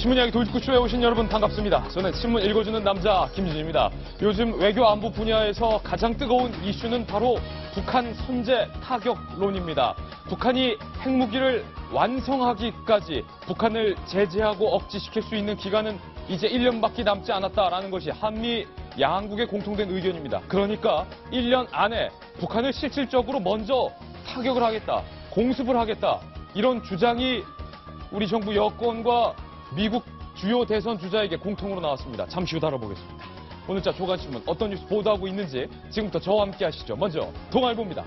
신문 이야기 돌직구쇼에 오신 여러분 반갑습니다. 저는 신문 읽어주는 남자 김진입니다. 요즘 외교 안보 분야에서 가장 뜨거운 이슈는 바로 북한 선제 타격론입니다. 북한이 핵무기를 완성하기까지 북한을 제재하고 억지시킬 수 있는 기간은 이제 1년밖에 남지 않았다라는 것이 한미 양국의 공통된 의견입니다. 그러니까 1년 안에 북한을 실질적으로 먼저 타격을 하겠다, 공습을 하겠다, 이런 주장이 우리 정부 여권과 미국 주요 대선 주자에게 공통으로 나왔습니다. 잠시 후 다뤄보겠습니다. 오늘자 조간신문 어떤 뉴스 보도하고 있는지 지금부터 저와 함께 하시죠. 먼저 동아일보입니다.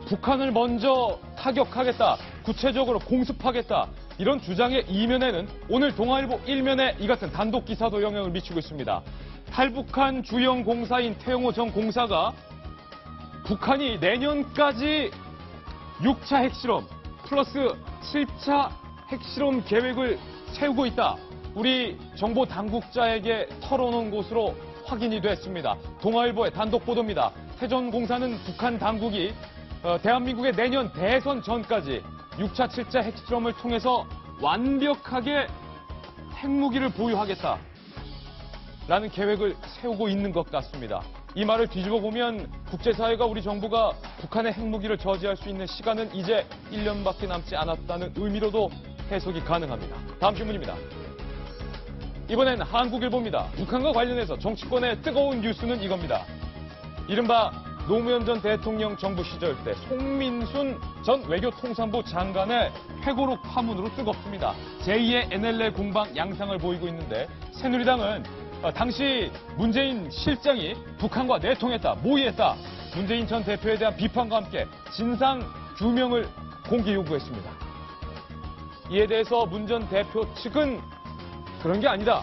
북한을 먼저 타격하겠다, 구체적으로 공습하겠다, 이런 주장의 이면에는 오늘 동아일보 1면에 이 같은 단독 기사도 영향을 미치고 있습니다. 탈북한 주영 공사인 태영호 전 공사가 북한이 내년까지 6차 핵실험 플러스 7차 핵실험 계획을 세우고 있다, 우리 정보 당국자에게 털어놓은 것으로 확인이 됐습니다. 동아일보의 단독 보도입니다. 태 전 공사는 북한 당국이 대한민국의 내년 대선 전까지 6차, 7차 핵실험을 통해서 완벽하게 핵무기를 보유하겠다라는 계획을 세우고 있는 것 같습니다. 이 말을 뒤집어 보면 국제사회가 우리 정부가 북한의 핵무기를 저지할 수 있는 시간은 이제 1년밖에 남지 않았다는 의미로도 해석이 가능합니다. 다음 신문입니다. 이번엔 한국일보입니다. 북한과 관련해서 정치권의 뜨거운 뉴스는 이겁니다. 이른바 노무현 전 대통령 정부 시절 때 송민순 전 외교통상부 장관의 회고록 파문으로 뜨겁습니다. 제2의 NLL 공방 양상을 보이고 있는데 새누리당은 당시 문재인 실장이 북한과 내통했다, 모의했다, 문재인 전 대표에 대한 비판과 함께 진상 규명을 공개 요구했습니다. 이에 대해서 문 전 대표 측은 그런 게 아니다,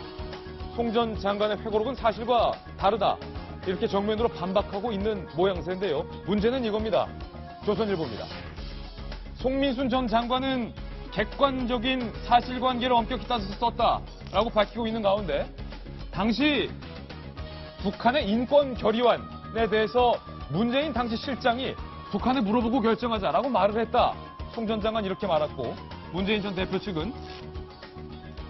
송 전 장관의 회고록은 사실과 다르다, 이렇게 정면으로 반박하고 있는 모양새인데요. 문제는 이겁니다. 조선일보입니다. 송민순 전 장관은 객관적인 사실관계를 엄격히 따져서 썼다라고 밝히고 있는 가운데 당시 북한의 인권 결의안에 대해서 문재인 당시 실장이 북한에 물어보고 결정하자라고 말을 했다, 송 전 장관 이렇게 말했고, 문재인 전 대표 측은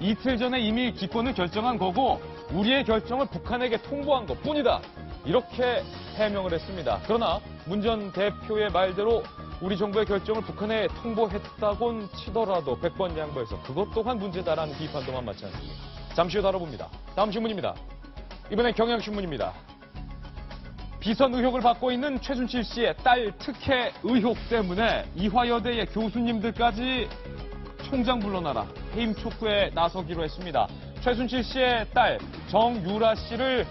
이틀 전에 이미 기권을 결정한 거고 우리의 결정을 북한에게 통보한 것뿐이다, 이렇게 해명을 했습니다. 그러나 문 전 대표의 말대로 우리 정부의 결정을 북한에 통보했다곤 치더라도 100번 양보해서 그것 또한 문제다라는 비판도 만만치 않습니다. 잠시 후 다뤄봅니다. 다음 신문입니다. 이번엔 경향신문입니다. 비선 의혹을 받고 있는 최순실 씨의 딸 특혜 의혹 때문에 이화여대의 교수님들까지 총장 물러나라, 해임 촉구에 나서기로 했습니다. 최순실 씨의 딸 정유라 씨를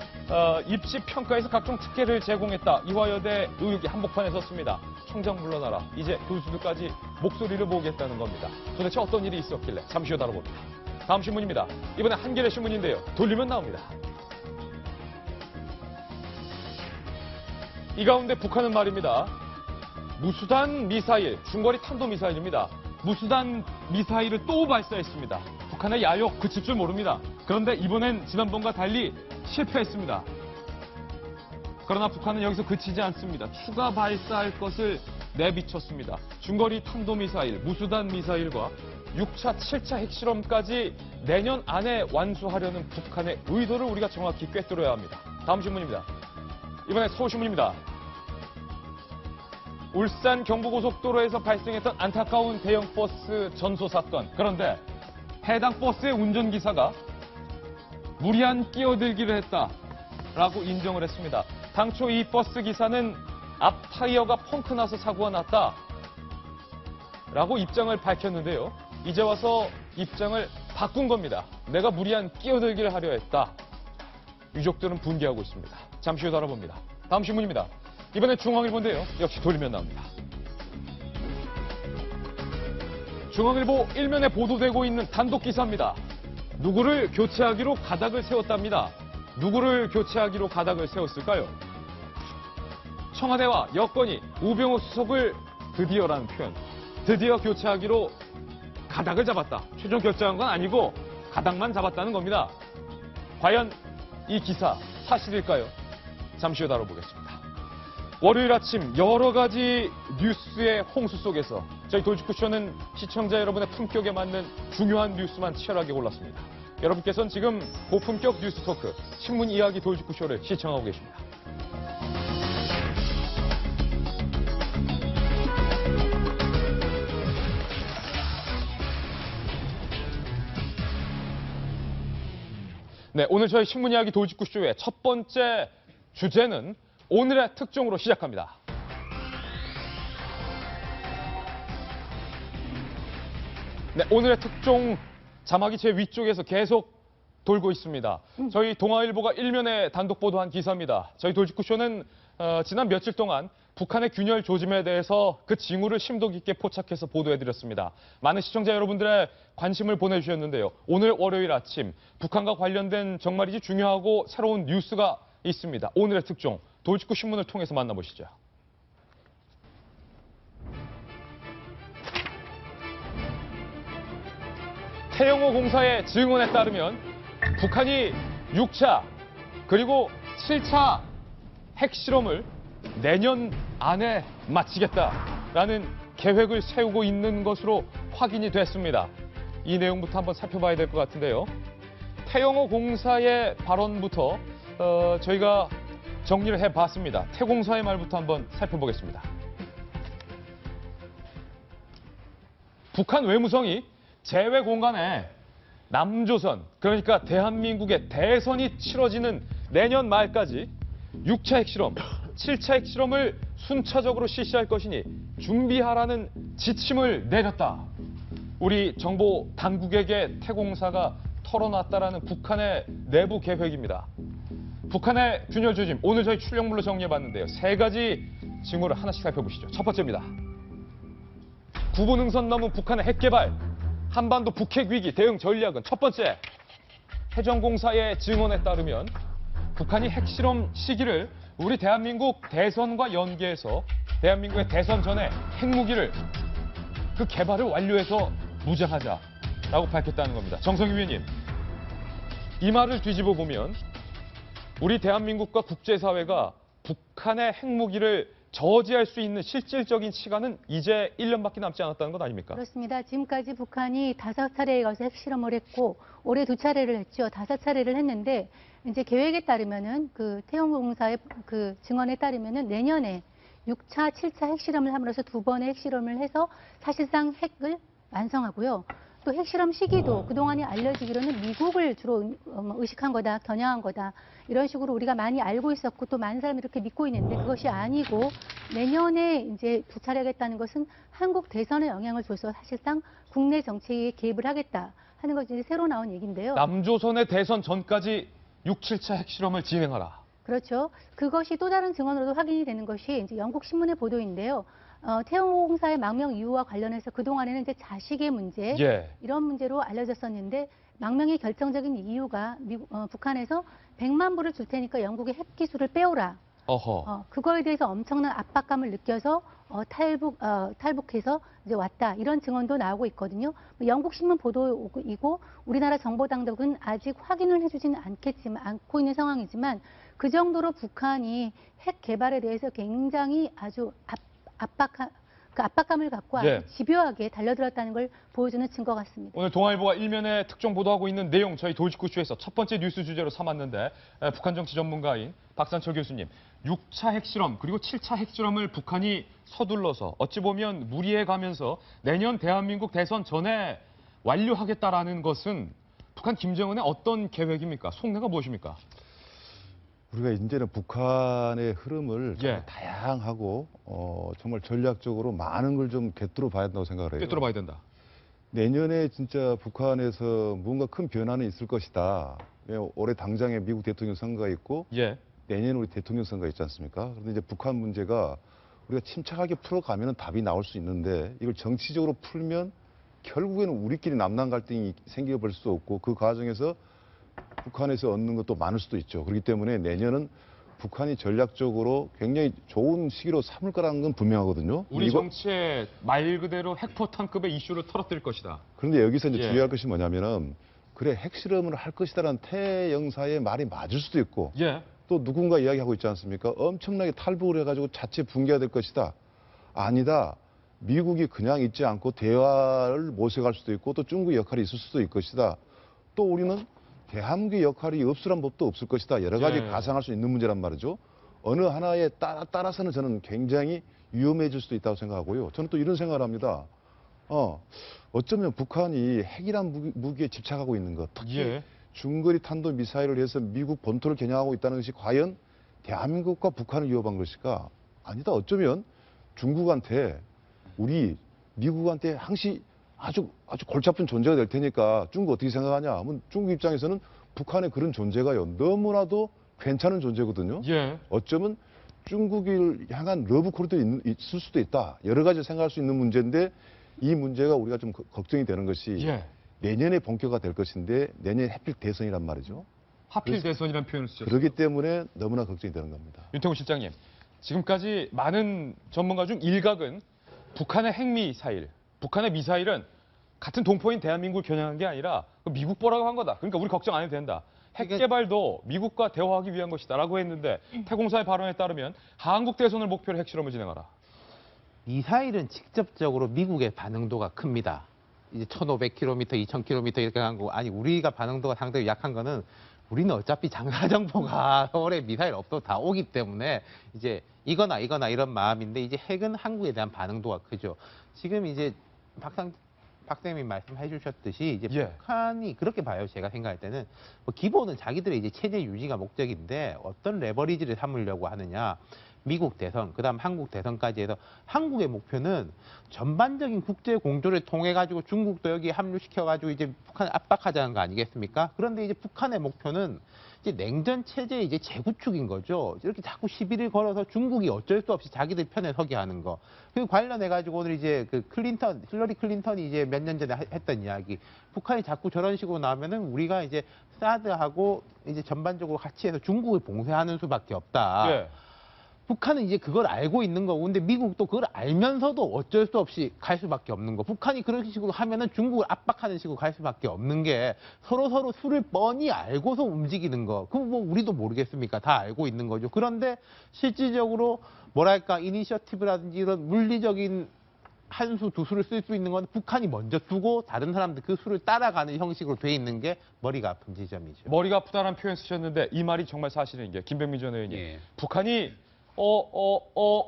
입시 평가에서 각종 특혜를 제공했다, 이화여대 의혹이 한복판에 섰습니다. 총장 물러나라, 이제 교수들까지 목소리를 모으겠다는 겁니다. 도대체 어떤 일이 있었길래 잠시 후 다뤄봅니다. 다음 신문입니다. 이번에 한겨레 신문인데요. 돌리면 나옵니다. 이 가운데 북한은 말입니다. 무수단 미사일, 중거리 탄도미사일입니다. 무수단 미사일을 또 발사했습니다. 북한의 야욕 그칠 줄 모릅니다. 그런데 이번엔 지난번과 달리 실패했습니다. 그러나 북한은 여기서 그치지 않습니다. 추가 발사할 것을 내비쳤습니다. 중거리 탄도미사일, 무수단 미사일과 6차, 7차 핵실험까지 내년 안에 완수하려는 북한의 의도를 우리가 정확히 꿰뚫어야 합니다. 다음 신문입니다. 이번에 서울신문입니다. 울산 경부고속도로에서 발생했던 안타까운 대형 버스 전소 사건. 그런데 해당 버스의 운전기사가 무리한 끼어들기를 했다라고 인정을 했습니다. 당초 이 버스 기사는 앞 타이어가 펑크나서 사고가 났다라고 입장을 밝혔는데요. 이제 와서 입장을 바꾼 겁니다. 내가 무리한 끼어들기를 하려 했다. 유족들은 분개하고 있습니다. 잠시 후 다뤄봅니다. 다음 신문입니다. 이번엔 중앙일보인데요. 역시 돌리면 나옵니다. 중앙일보 1면에 보도되고 있는 단독 기사입니다. 누구를 교체하기로 가닥을 세웠답니다. 누구를 교체하기로 가닥을 세웠을까요? 청와대와 여권이 우병우 수석을 드디어라는 표현, 드디어 교체하기로 가닥을 잡았다. 최종 결정한 건 아니고 가닥만 잡았다는 겁니다. 과연 이 기사 사실일까요? 잠시 후 다뤄보겠습니다. 월요일 아침 여러 가지 뉴스의 홍수 속에서 저희 돌직구쇼는 시청자 여러분의 품격에 맞는 중요한 뉴스만 치열하게 골랐습니다. 여러분께서는 지금 고품격 뉴스 토크 신문 이야기 돌직구쇼를 시청하고 계십니다. 네, 오늘 저희 신문 이야기 돌직구쇼의 첫 번째 주제는 오늘의 특종으로 시작합니다. 네, 오늘의 특종 자막이 제 위쪽에서 계속 돌고 있습니다. 저희 동아일보가 일면에 단독 보도한 기사입니다. 저희 돌직구쇼는 지난 며칠 동안 북한의 균열 조짐에 대해서 그 징후를 심도 깊게 포착해서 보도해드렸습니다. 많은 시청자 여러분들의 관심을 보내주셨는데요. 오늘 월요일 아침 북한과 관련된 정말이지 중요하고 새로운 뉴스가 있습니다. 오늘의 특종 돌직구 신문을 통해서 만나보시죠. 태영호 공사의 증언에 따르면 북한이 6차 그리고 7차 핵실험을 내년 안에 마치겠다라는 계획을 세우고 있는 것으로 확인이 됐습니다. 이 내용부터 한번 살펴봐야 될 것 같은데요. 태영호 공사의 발언부터 저희가 정리를 해봤습니다. 태 공사의 말부터 한번 살펴보겠습니다. 북한 외무성이 재외 공간에 남조선, 그러니까 대한민국의 대선이 치러지는 내년 말까지 6차 핵실험, 7차 핵실험을 순차적으로 실시할 것이니 준비하라는 지침을 내렸다. 우리 정보 당국에게 태공사가 털어놨다라는 북한의 내부 계획입니다. 북한의 균열 조짐, 오늘 저희 출력물로 정리해봤는데요. 세 가지 징후를 하나씩 살펴보시죠. 첫 번째입니다. 구분응선 넘은 북한의 핵개발, 한반도 북핵 위기 대응 전략은 첫 번째, 해전공사의 증언에 따르면 북한이 핵실험 시기를 우리 대한민국 대선과 연계해서 대한민국의 대선 전에 핵무기를 그 개발을 완료해서 무장하자라고 밝혔다는 겁니다. 정성희 위원님, 이 말을 뒤집어 보면 우리 대한민국과 국제사회가 북한의 핵무기를 저지할 수 있는 실질적인 시간은 이제 1년밖에 남지 않았다는 것 아닙니까? 그렇습니다. 지금까지 북한이 5차례에 걸쳐 핵실험을 했고 올해 2차례를 했죠. 5차례를 했는데 이제 계획에 따르면은 그 태영공사의 그 증언에 따르면은 내년에 6차, 7차 핵실험을 함으로써 2번의 핵실험을 해서 사실상 핵을 완성하고요. 또 핵실험 시기도 그동안에 알려지기로는 미국을 주로 의식한 거다, 겨냥한 거다. 이런 식으로 우리가 많이 알고 있었고 또 많은 사람이 이렇게 믿고 있는데 그것이 아니고 내년에 이제 2차례 하겠다는 것은 한국 대선에 영향을 줘서 사실상 국내 정치에 개입을 하겠다 하는 것이 새로 나온 얘기인데요. 남조선의 대선 전까지 6, 7차 핵실험을 진행하라. 그렇죠. 그것이 또 다른 증언으로도 확인이 되는 것이 이제 영국 신문의 보도인데요. 태영호 공사의 망명 이유와 관련해서 그동안에는 이제 자식의 문제, 이런 문제로 알려졌었는데 망명의 결정적인 이유가 북한에서 100만 불을 줄 테니까 영국의 핵 기술을 빼오라. 그거에 대해서 엄청난 압박감을 느껴서 탈북해서 이제 왔다. 이런 증언도 나오고 있거든요. 영국 신문 보도이고 우리나라 정보 당국은 아직 확인을 해주지는 않고 있는 상황이지만 그 정도로 북한이 핵 개발에 대해서 굉장히 아주 압박감을 갖고 아주 집요하게 달려들었다는 걸 보여주는 증거 같습니다. 오늘 동아일보가 일면에 특종 보도하고 있는 내용 저희 돌직구쇼에서 첫 번째 뉴스 주제로 삼았는데 북한 정치 전문가인 박산철 교수님, 6차 핵실험 그리고 7차 핵실험을 북한이 서둘러서 어찌 보면 무리해 가면서 내년 대한민국 대선 전에 완료하겠다라는 것은 북한 김정은의 어떤 계획입니까? 속내가 무엇입니까? 우리가 이제는 북한의 흐름을 다양하고 정말 전략적으로 많은 걸 좀 꿰뚫어 봐야 된다고 생각을 해요. 꿰뚫어 봐야 된다. 내년에 진짜 북한에서 뭔가 큰 변화는 있을 것이다. 올해 당장에 미국 대통령 선거가 있고 내년에 우리 대통령 선거가 있지 않습니까? 그런데 이제 북한 문제가 우리가 침착하게 풀어가면 답이 나올 수 있는데 이걸 정치적으로 풀면 결국에는 우리끼리 남남 갈등이 생겨버릴 수도 없고 그 과정에서 북한에서 얻는 것도 많을 수도 있죠. 그렇기 때문에 내년은 북한이 전략적으로 굉장히 좋은 시기로 삼을 거라는 건 분명하거든요. 우리 정치에 말 그대로 핵포탄급의 이슈를 털어뜨릴 것이다. 그런데 여기서 이제 중요할 것이 뭐냐면은 그래 핵실험을 할 것이다라는 태 영사의 말이 맞을 수도 있고 또 누군가 이야기하고 있지 않습니까? 엄청나게 탈북을 해가지고 자체 붕괴가 될 것이다. 아니다. 미국이 그냥 있지 않고 대화를 모색할 수도 있고 또 중국의 역할이 있을 수도 있을 것이다. 또 우리는 대한민국의 역할이 없으란 법도 없을 것이다. 여러 가지 가상할 수 있는 문제란 말이죠. 어느 하나에 따라서는 저는 굉장히 위험해질 수도 있다고 생각하고요. 저는 또 이런 생각을 합니다. 어쩌면 북한이 핵이란 무기에 집착하고 있는 것, 특히 중거리 탄도 미사일을 해서 미국 본토를 겨냥하고 있다는 것이 과연 대한민국과 북한을 위협한 것일까? 아니다. 어쩌면 중국한테 우리 미국한테 항시 아주 골치 아픈 존재가 될 테니까 중국 어떻게 생각하냐 하면 중국 입장에서는 북한의 그런 존재가요. 너무나도 괜찮은 존재거든요. 어쩌면 중국을 향한 러브 코리도가 있을 수도 있다. 여러 가지 생각할 수 있는 문제인데 이 문제가 우리가 좀 걱정이 되는 것이 내년에 본격화 될 것인데 내년에 하필 대선이란 말이죠. 하필 대선이라는 표현을 쓰셨어요. 그렇기 때문에 너무나 걱정이 되는 겁니다. 윤태곤 실장님, 지금까지 많은 전문가 중 일각은 북한의 핵미사일, 북한의 미사일은 같은 동포인 대한민국을 겨냥한 게 아니라 미국 보라고 한 거다. 그러니까 우리 걱정 안 해도 된다. 핵 개발도 미국과 대화하기 위한 것이다라고 했는데 태공사의 발언에 따르면 한국 대선을 목표로 핵실험을 진행하라. 미사일은 직접적으로 미국의 반응도가 큽니다. 이제 1,500km, 2,000km 이렇게 간 거. 아니 우리가 반응도가 상당히 약한 거는 우리는 어차피 장사정보가 서울에 미사일 없어도 다 오기 때문에 이제 이거나 이런 마음인데 이제 핵은 한국에 대한 반응도가 크죠. 지금 이제 박사님이 말씀해 주셨듯이 이제 북한이 그렇게 봐요. 제가 생각할 때는 뭐 기본은 자기들의 이제 체제 유지가 목적인데 어떤 레버리지를 삼으려고 하느냐. 미국 대선, 그다음 한국 대선까지 해서 한국의 목표는 전반적인 국제 공조를 통해 가지고 중국도 여기 합류시켜 가지고 이제 북한을 압박하자는 거 아니겠습니까? 그런데 이제 북한의 목표는 이제 냉전 체제의 이제 재구축인 거죠. 이렇게 자꾸 시비를 걸어서 중국이 어쩔 수 없이 자기들 편에 서게 하는 거. 그 관련해 가지고 오늘 이제 그 힐러리 클린턴이 이제 몇 년 전에 했던 이야기. 북한이 자꾸 저런 식으로 나오면은 우리가 이제 사드하고 이제 전반적으로 같이 해서 중국을 봉쇄하는 수밖에 없다. 북한은 이제 그걸 알고 있는 거고, 근데 미국도 그걸 알면서도 어쩔 수 없이 갈 수밖에 없는 거. 북한이 그런 식으로 하면은 중국을 압박하는 식으로 갈 수밖에 없는 게 서로 수를 뻔히 알고서 움직이는 거. 그럼 뭐 우리도 모르겠습니까? 다 알고 있는 거죠. 그런데 실질적으로 뭐랄까 이니셔티브라든지 이런 물리적인 한 수, 두 수를 쓸 수 있는 건 북한이 먼저 두고 다른 사람들 그 수를 따라가는 형식으로 돼 있는 게 머리가 아픈 지점이죠. 머리가 아프다는 표현 쓰셨는데 이 말이 정말 사실인 게 김병민 전 의원님. 북한이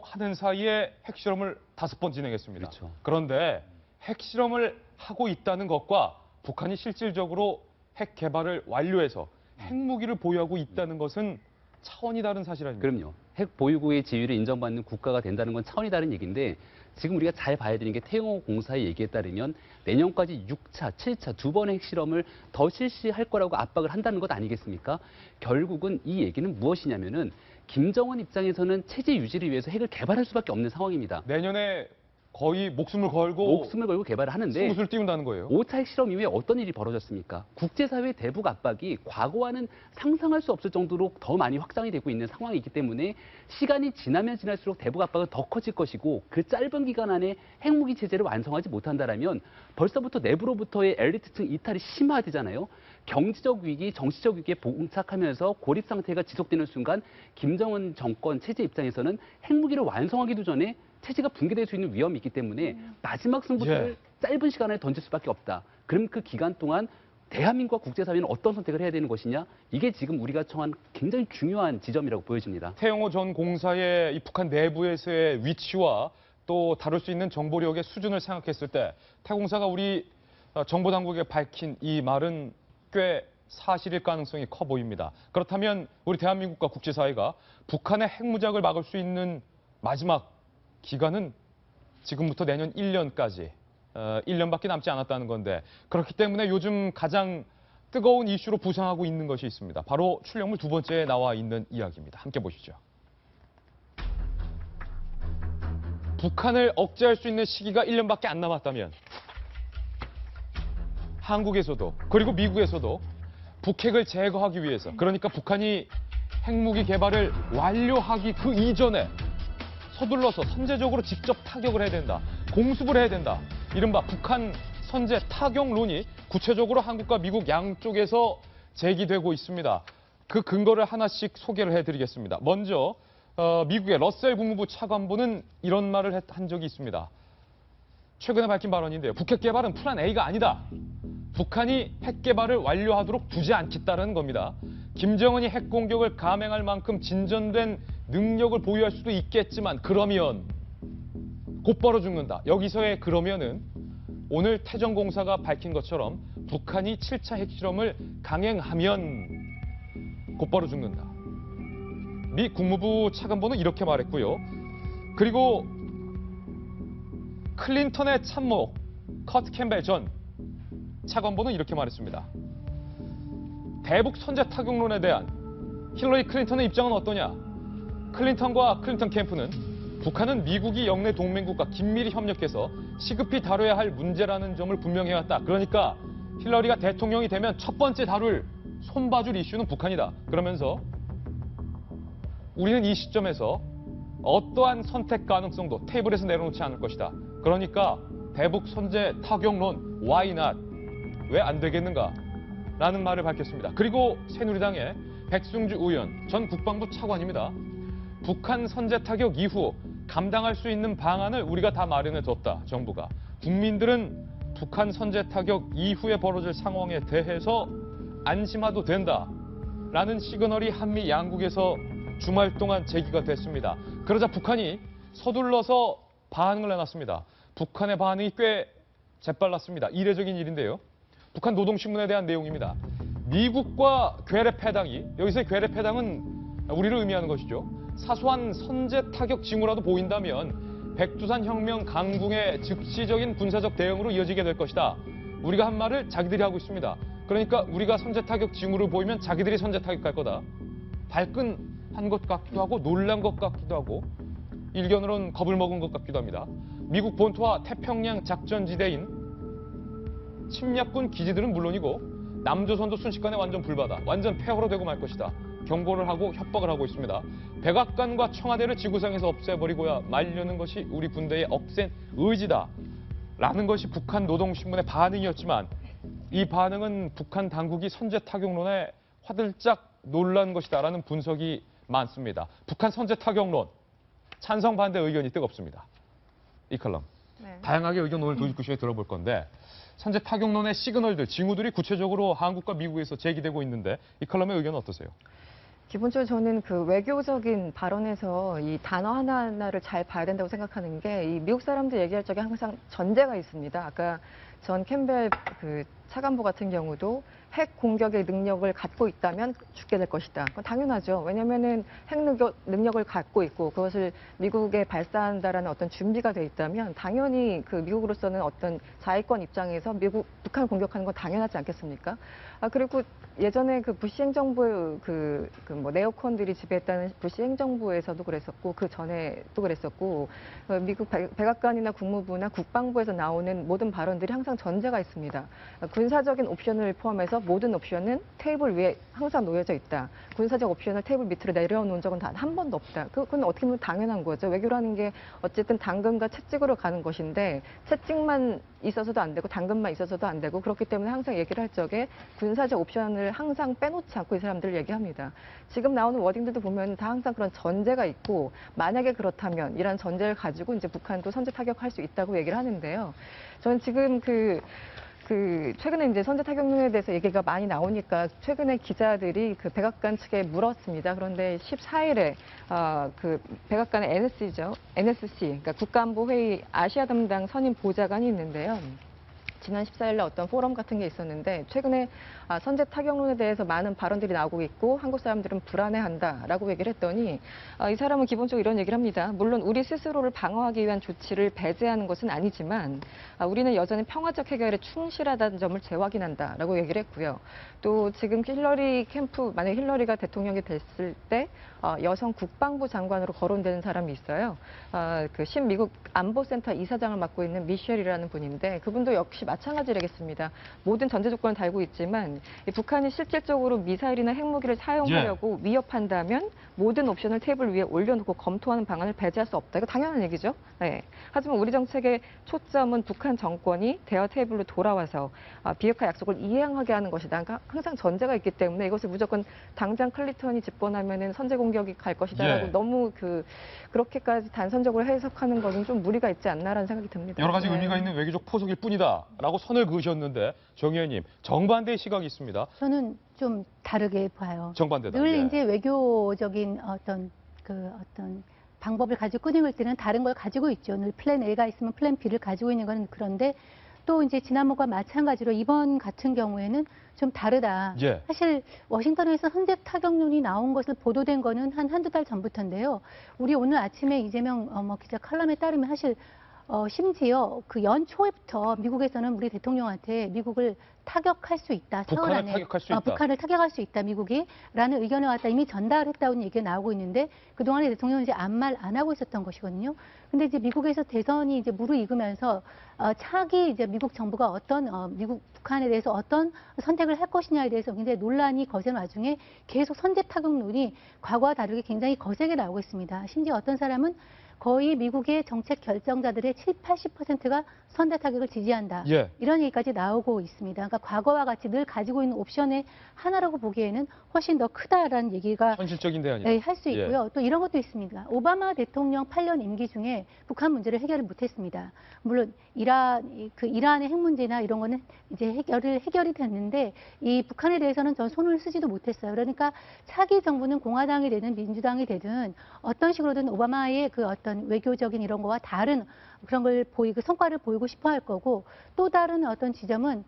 하는 사이에 핵실험을 5번 진행했습니다. 그렇죠. 그런데 핵실험을 하고 있다는 것과 북한이 실질적으로 핵 개발을 완료해서 핵무기를 보유하고 있다는 것은 차원이 다른 사실 아닙니까? 그럼요. 핵 보유국의 지위를 인정받는 국가가 된다는 건 차원이 다른 얘기인데 지금 우리가 잘 봐야 되는 게 태영호 공사의 얘기에 따르면 내년까지 6차, 7차 두 번의 핵실험을 더 실시할 거라고 압박을 한다는 것 아니겠습니까? 결국은 이 얘기는 무엇이냐면은 김정은 입장에서는 체제 유지를 위해서 핵을 개발할 수밖에 없는 상황입니다. 내년에 거의 목숨을 걸고 개발을 하는데 승부수를 띄운다는 거예요. 5차 핵실험 이후에 어떤 일이 벌어졌습니까? 국제사회의 대북 압박이 과거와는 상상할 수 없을 정도로 더 많이 확장이 되고 있는 상황이기 때문에 시간이 지나면 지날수록 대북 압박은 더 커질 것이고 그 짧은 기간 안에 핵무기 체제를 완성하지 못한다라면 벌써부터 내부로부터의 엘리트층 이탈이 심화되잖아요. 경제적 위기, 정치적 위기에 봉착하면서 고립 상태가 지속되는 순간 김정은 정권 체제 입장에서는 핵무기를 완성하기도 전에 체제가 붕괴될 수 있는 위험이 있기 때문에 마지막 승부수를 짧은 시간에 던질 수밖에 없다. 그럼 그 기간 동안 대한민국과 국제사회는 어떤 선택을 해야 되는 것이냐? 이게 지금 우리가 처한 굉장히 중요한 지점이라고 보여집니다. 태영호 전 공사의 이 북한 내부에서의 위치와 또 다룰 수 있는 정보력의 수준을 생각했을 때 태공사가 우리 정보당국에 밝힌 이 말은 꽤 사실일 가능성이 커 보입니다. 그렇다면 우리 대한민국과 국제사회가 북한의 핵무작을 막을 수 있는 마지막 기간은 지금부터 내년 1년까지 1년밖에 남지 않았다는 건데 그렇기 때문에 요즘 가장 뜨거운 이슈로 부상하고 있는 것이 있습니다. 바로 출력물 두 번째에 나와 있는 이야기입니다. 함께 보시죠. 북한을 억제할 수 있는 시기가 1년밖에 안 남았다면 한국에서도 그리고 미국에서도 북핵을 제거하기 위해서 그러니까 북한이 핵무기 개발을 완료하기 그 이전에 서둘러서 선제적으로 직접 타격을 해야 된다. 공습을 해야 된다. 이른바 북한 선제 타격론이 구체적으로 한국과 미국 양쪽에서 제기되고 있습니다. 그 근거를 하나씩 소개를 해드리겠습니다. 먼저 미국의 러셀 국무부 차관보는 이런 말을 한 적이 있습니다. 최근에 밝힌 발언인데요. 북핵 개발은 플랜 A가 아니다. 북한이 핵 개발을 완료하도록 두지 않겠다는 겁니다. 김정은이 핵 공격을 감행할 만큼 진전된 능력을 보유할 수도 있겠지만 그러면 곧바로 죽는다. 여기서의 그러면은 오늘 태전공사가 밝힌 것처럼 북한이 7차 핵실험을 강행하면 곧바로 죽는다. 미 국무부 차관보는 이렇게 말했고요. 그리고 클린턴의 참모 커트 캠벨 전 차관보는 이렇게 말했습니다. 대북 선제 타격론에 대한 힐러리 클린턴의 입장은 어떠냐? 클린턴과 클린턴 캠프는 북한은 미국이 영내 동맹국과 긴밀히 협력해서 시급히 다뤄야 할 문제라는 점을 분명히 해왔다. 그러니까 힐러리가 대통령이 되면 첫 번째 다룰 손봐줄 이슈는 북한이다. 그러면서 우리는 이 시점에서 어떠한 선택 가능성도 테이블에서 내려놓지 않을 것이다. 그러니까 대북 선제 타격론 why not? 왜 안 되겠는가? 라는 말을 밝혔습니다. 그리고 새누리당의 백승주 의원 전 국방부 차관입니다. 북한 선제 타격 이후 감당할 수 있는 방안을 우리가 다 마련해 뒀다. 정부가. 국민들은 북한 선제 타격 이후에 벌어질 상황에 대해서 안심해도 된다. 라는 시그널이 한미 양국에서 주말 동안 제기가 됐습니다. 그러자 북한이 서둘러서 반응을 해놨습니다. 북한의 반응이 꽤 재빨랐습니다. 이례적인 일인데요. 북한 노동신문에 대한 내용입니다. 미국과 괴뢰패당이, 여기서의 괴뢰패당은 우리를 의미하는 것이죠. 사소한 선제 타격 징후라도 보인다면 백두산 혁명 강궁의 즉시적인 군사적 대응으로 이어지게 될 것이다. 우리가 한 말을 자기들이 하고 있습니다. 그러니까 우리가 선제 타격 징후를 보이면 자기들이 선제 타격할 거다. 발끈한 것 같기도 하고 놀란 것 같기도 하고 일견으로는 겁을 먹은 것 같기도 합니다. 미국 본토와 태평양 작전지대인 침략군 기지들은 물론이고 남조선도 순식간에 완전 불바다, 완전 폐허로 되고 말 것이다. 경고를 하고 협박을 하고 있습니다. 백악관과 청와대를 지구상에서 없애버리고야 말려는 것이 우리 군대의 억센 의지다. 라는 것이 북한 노동신문의 반응이었지만 이 반응은 북한 당국이 선제 타격론에 화들짝 놀란 것이다. 라는 분석이 많습니다. 북한 선제 타격론, 찬성 반대 의견이 뜨겁습니다. 이 칼럼. 네. 다양하게 의견 오늘 도입구쇼에 들어볼 건데 선제 타격론의 시그널들, 징후들이 구체적으로 한국과 미국에서 제기되고 있는데 이 칼럼의 의견은 어떠세요? 기본적으로 저는 그 외교적인 발언에서 이 단어 하나하나를 잘 봐야 된다고 생각하는 게 이 미국 사람들 얘기할 적에 항상 전제가 있습니다. 아까 전 캠벨 그 차관보 같은 경우도 핵 공격의 능력을 갖고 있다면 죽게 될 것이다. 그건 당연하죠. 왜냐면은 핵 능력을 갖고 있고 그것을 미국에 발사한다라는 어떤 준비가 돼 있다면 당연히 그 미국으로서는 어떤 자위권 입장에서 북한을 공격하는 건 당연하지 않겠습니까? 그리고 예전에 그 부시 행정부의 뭐 네오콘들이 지배했다는 부시 행정부에서도 그랬었고 그 전에도 그랬었고 미국 백악관이나 국무부나 국방부에서 나오는 모든 발언들이 항상 전제가 있습니다. 군사적인 옵션을 포함해서 모든 옵션은 테이블 위에 항상 놓여져 있다. 군사적 옵션을 테이블 밑으로 내려놓은 적은 단 한 번도 없다. 그건 어떻게 보면 당연한 거죠. 외교라는 게 어쨌든 당근과 채찍으로 가는 것인데 채찍만 있어서도 안 되고 당근만 있어서도 안 되고 그렇기 때문에 항상 얘기를 할 적에 군사적 옵션을 항상 빼놓지 않고 이 사람들을 얘기합니다. 지금 나오는 워딩들도 보면 다 항상 그런 전제가 있고 만약에 그렇다면 이런 전제를 가지고 이제 북한도 선제 타격할 수 있다고 얘기를 하는데요. 저는 지금 최근에 이제 선제 타격론에 대해서 얘기가 많이 나오니까 최근에 기자들이 그 백악관 측에 물었습니다. 그런데 14일에 그 백악관의 NSC, 그러니까 국가안보회의 아시아 담당 선임 보좌관이 있는데요. 지난 14일 날 어떤 포럼 같은 게 있었는데 최근에 선제 타격론에 대해서 많은 발언들이 나오고 있고 한국 사람들은 불안해한다라고 얘기를 했더니 이 사람은 기본적으로 이런 얘기를 합니다. 물론 우리 스스로를 방어하기 위한 조치를 배제하는 것은 아니지만 우리는 여전히 평화적 해결에 충실하다는 점을 재확인한다라고 얘기를 했고요. 또 지금 힐러리 캠프, 만약 힐러리가 대통령이 됐을 때 여성 국방부 장관으로 거론되는 사람이 있어요. 그 신미국 안보센터 이사장을 맡고 있는 미셸이라는 분인데 그분도 역시 마찬가지라겠습니다. 모든 전제 조건을 달고 있지만 이 북한이 실질적으로 미사일이나 핵무기를 사용하려고 위협한다면 모든 옵션을 테이블 위에 올려놓고 검토하는 방안을 배제할 수 없다. 이거 당연한 얘기죠. 네. 하지만 우리 정책의 초점은 북한 정권이 대화 테이블로 돌아와서 비핵화 약속을 이행하게 하는 것이다. 그러니까 항상 전제가 있기 때문에 이것을 무조건 당장 클린턴이 집권하면은 선제 공격이 갈 것이다라고 너무 그렇게까지 단선적으로 해석하는 것은 좀 무리가 있지 않나라는 생각이 듭니다. 여러 가지 의미가 있는 외교적 포석일 뿐이다라고 선을 그으셨는데 정 의원님 정반대의 시각이 있습니다. 저는 좀 다르게 봐요. 정반대다. 늘 이제 외교적인 어떤 방법을 가지고 끄집을 때는 다른 걸 가지고 있죠. 늘 플랜 A가 있으면 플랜 B를 가지고 있는 건 그런데 또 이제 지난번과 마찬가지로 이번 같은 경우에는 좀 다르다. 사실 워싱턴에서 선제 타격론이 나온 것을 보도된 거는 한두 달 전부터인데요. 우리 오늘 아침에 이재명 기자 칼럼에 따르면 사실 심지어 그 연초부터 미국에서는 우리 대통령한테 미국을 타격할 수 있다. 사흘 안에 타격할 수 있다. 북한을 타격할 수 있다. 미국이 라는 의견을 갖다 이미 전달했다는 얘기가 나오고 있는데 그동안에 대통령은 이제 아무 말 안 하고 있었던 것이거든요. 근데 이제 미국에서 대선이 이제 무르익으면서 차기 이제 미국 정부가 어떤 북한에 대해서 어떤 선택을 할 것이냐에 대해서 굉장히 논란이 거센 와중에 계속 선제 타격론이 과거와 다르게 굉장히 거세게 나오고 있습니다. 심지어 어떤 사람은 거의 미국의 정책 결정자들의 70~80%가 선제 타격을 지지한다. 이런 얘기까지 나오고 있습니다. 그러니까 과거와 같이 늘 가지고 있는 옵션의 하나라고 보기에는 훨씬 더 크다라는 얘기가 현실적인 대안이다. 네, 할 수 있고요. 또 이런 것도 있습니다. 오바마 대통령 8년 임기 중에 북한 문제를 해결을 못했습니다. 물론 이란의 핵 문제나 이런 거는 이제 해결이 됐는데 이 북한에 대해서는 전 손을 쓰지도 못했어요. 그러니까 차기 정부는 공화당이 되든 민주당이 되든 어떤 식으로든 오바마의 그 어떤 외교적인 이런 거와 다른 그런 걸 성과를 보이고 싶어 할 거고 또 다른 어떤 지점은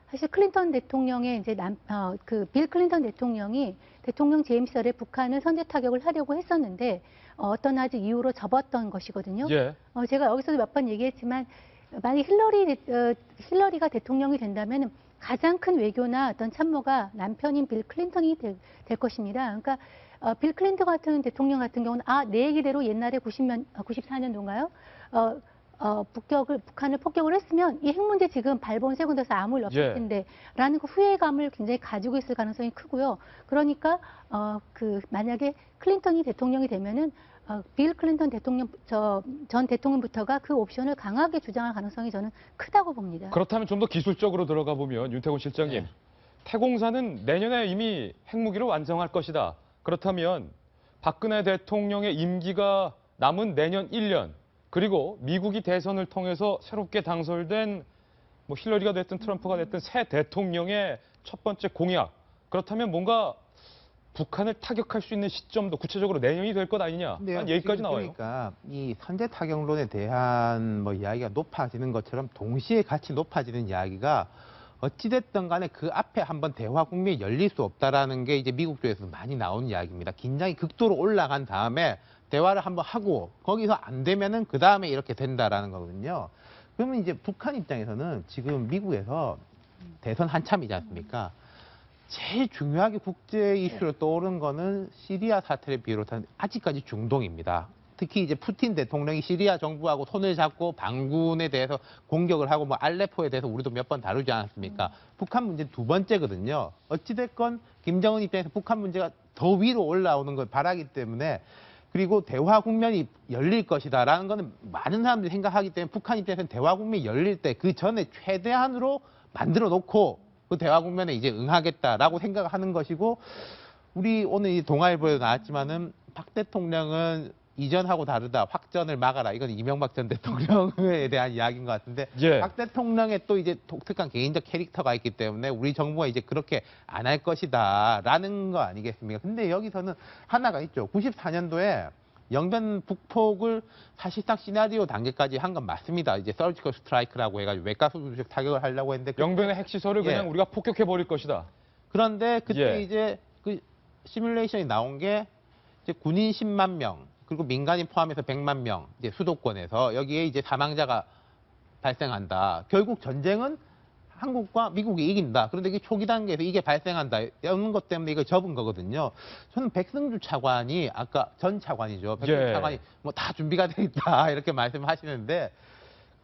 사실 클린턴 대통령의 이제 빌 클린턴 대통령이 대통령 재임 시절에 북한을 선제 타격을 하려고 했었는데 어떤 아주 이유로 접었던 것이거든요. 제가 여기서도 몇 번 얘기했지만 만약 힐러리가 대통령이 된다면 가장 큰 외교나 어떤 참모가 남편인 빌 클린턴이 될 것입니다. 그러니까 빌 클린턴 같은 대통령 같은 경우는 내 얘기대로 옛날에 94년도인가요? 북한을 폭격을 했으면 이 핵 문제 지금 발본 세고 나서 아무 일 없을 텐데 라는 그 후회감을 굉장히 가지고 있을 가능성이 크고요. 그러니까 만약에 클린턴이 대통령이 되면은 빌 클린턴 전 대통령부터가 그 옵션을 강하게 주장할 가능성이 저는 크다고 봅니다. 그렇다면 좀 더 기술적으로 들어가 보면 윤태곤 실장님, 태공사는 내년에 이미 핵무기를 완성할 것이다. 그렇다면 박근혜 대통령의 임기가 남은 내년 1년 그리고 미국이 대선을 통해서 새롭게 당선된 힐러리가 됐든 트럼프가 됐든 새 대통령의 첫 번째 공약. 그렇다면 뭔가 북한을 타격할 수 있는 시점도 구체적으로 내년이 될 것 아니냐. 한 얘기까지 나와요. 그러니까 이 선제 타격론에 대한 이야기가 높아지는 것처럼 동시에 같이 높아지는 이야기가 어찌됐든 간에 그 앞에 한번 대화 국면이 열릴 수 없다라는 게 이제 미국 쪽에서 많이 나오는 이야기입니다. 긴장이 극도로 올라간 다음에 대화를 한번 하고 거기서 안 되면은 그 다음에 이렇게 된다라는 거거든요. 그러면 이제 북한 입장에서는 지금 미국에서 대선 한참이지 않습니까? 제일 중요하게 국제 이슈로 떠오른 거는 시리아 사태를 비롯한 아직까지 중동입니다. 특히 이제 푸틴 대통령이 시리아 정부하고 손을 잡고 반군에 대해서 공격을 하고 알레포에 대해서 우리도 몇 번 다루지 않았습니까? 북한 문제는 두 번째거든요. 어찌됐건 김정은 입장에서 북한 문제가 더 위로 올라오는 걸 바라기 때문에 그리고 대화 국면이 열릴 것이다라는 거는 많은 사람들이 생각하기 때문에 북한 입장에서는 대화 국면이 열릴 때 그 전에 최대한으로 만들어 놓고 그 대화 국면에 이제 응하겠다라고 생각하는 것이고 우리 오늘 이 동아일보에도 나왔지만은 박 대통령은 이전하고 다르다. 확전을 막아라. 이건 이명박 전 대통령에 대한 이야기인 것 같은데 박 대통령의 또 이제 독특한 개인적 캐릭터가 있기 때문에 우리 정부가 이제 그렇게 안 할 것이다라는 거 아니겠습니까? 근데 여기서는 하나가 있죠. 94년도에 영변 북폭을 사실상 시나리오 단계까지 한 건 맞습니다. 이제 서지컬 스트라이크라고 해가지고 외과수적 타격을 하려고 했는데 영변의 핵시설을 그냥 우리가 폭격해 버릴 것이다. 그런데 그때 이제 그 시뮬레이션이 나온 게 이제 군인 10만 명 그리고 민간인 포함해서 100만 명 이제 수도권에서 여기에 이제 사망자가 발생한다. 결국 전쟁은 한국과 미국이 이긴다. 그런데 이게 초기 단계에서 이게 발생한다. 이런 것 때문에 이걸 접은 거거든요. 저는 백승주 차관이 아까 전 차관이죠. 백승주 차관이 다 준비가 돼 있다 이렇게 말씀하시는데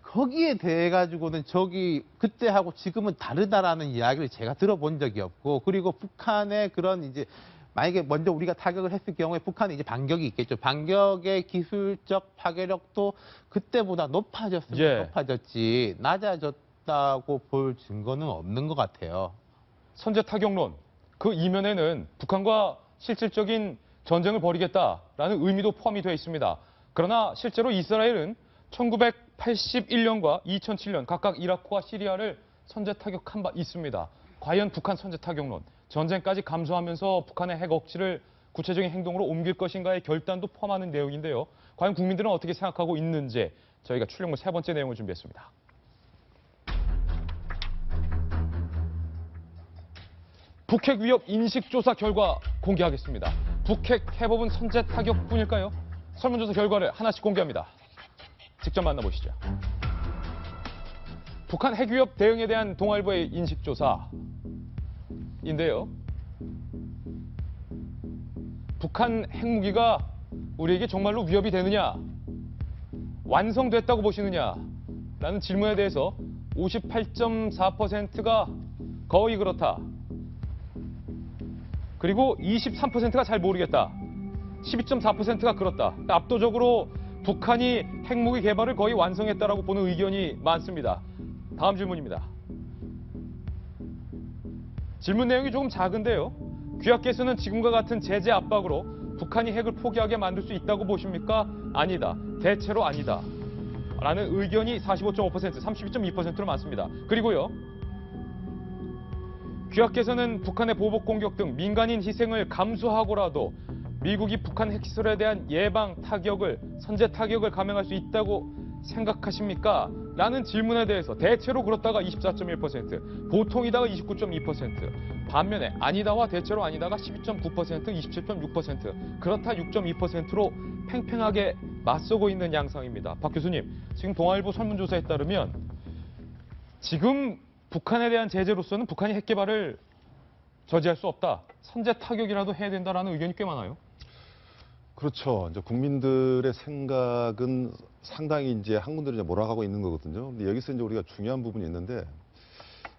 거기에 대해 가지고는 저기 그때하고 지금은 다르다라는 이야기를 제가 들어본 적이 없고, 그리고 북한의 그런 이제 만약에 먼저 우리가 타격을 했을 경우에 북한이 이제 반격이 있겠죠. 반격의 기술적 파괴력도 그때보다 높아졌으면 예. 높아졌지 낮아졌다고 볼 증거는 없는 것 같아요. 선제 타격론, 그 이면에는 북한과 실질적인 전쟁을 벌이겠다라는 의미도 포함이 되어 있습니다. 그러나 실제로 이스라엘은 1981년과 2007년 각각 이라크와 시리아를 선제 타격한 바 있습니다. 과연 북한 선제 타격론, 전쟁까지 감수하면서 북한의 핵 억지를 구체적인 행동으로 옮길 것인가의 결단도 포함하는 내용인데요. 과연 국민들은 어떻게 생각하고 있는지 저희가 출력물 세 번째 내용을 준비했습니다. 북핵 위협 인식조사 결과 공개하겠습니다. 북핵 해법은 선제 타격뿐일까요? 설문조사 결과를 하나씩 공개합니다. 직접 만나보시죠. 북한 핵 위협 대응에 대한 동아일보의 인식조사인데요. 북한 핵무기가 우리에게 정말로 위협이 되느냐, 완성됐다고 보시느냐 라는 질문에 대해서 58.4%가 거의 그렇다. 그리고 23%가 잘 모르겠다. 12.4%가 그렇다. 압도적으로 북한이 핵무기 개발을 거의 완성했다라고 보는 의견이 많습니다. 다음 질문입니다. 질문 내용이 조금 작은데요. 귀하께서는 지금과 같은 제재 압박으로 북한이 핵을 포기하게 만들 수 있다고 보십니까? 아니다. 대체로 아니다. 라는 의견이 45.5%, 32.2%로 많습니다. 그리고요. 귀하께서는 북한의 보복 공격 등 민간인 희생을 감수하고라도 미국이 북한 핵시설에 대한 예방 타격을, 선제 타격을 감행할 수 있다고 생각하십니까? 라는 질문에 대해서 대체로 그렇다가 24.1%, 보통이다가 29.2%, 반면에 아니다와 대체로 아니다가 12.9%, 27.6%, 그렇다 6.2%로 팽팽하게 맞서고 있는 양상입니다. 박 교수님, 지금 동아일보 설문조사에 따르면 지금 북한에 대한 제재로서는 북한이 핵 개발을 저지할 수 없다. 선제 타격이라도 해야 된다라는 의견이 꽤 많아요. 그렇죠. 이제 국민들의 생각은 상당히 이제 학문들이 이제 몰아가고 있는 거거든요. 근데 여기서 이제 우리가 중요한 부분이 있는데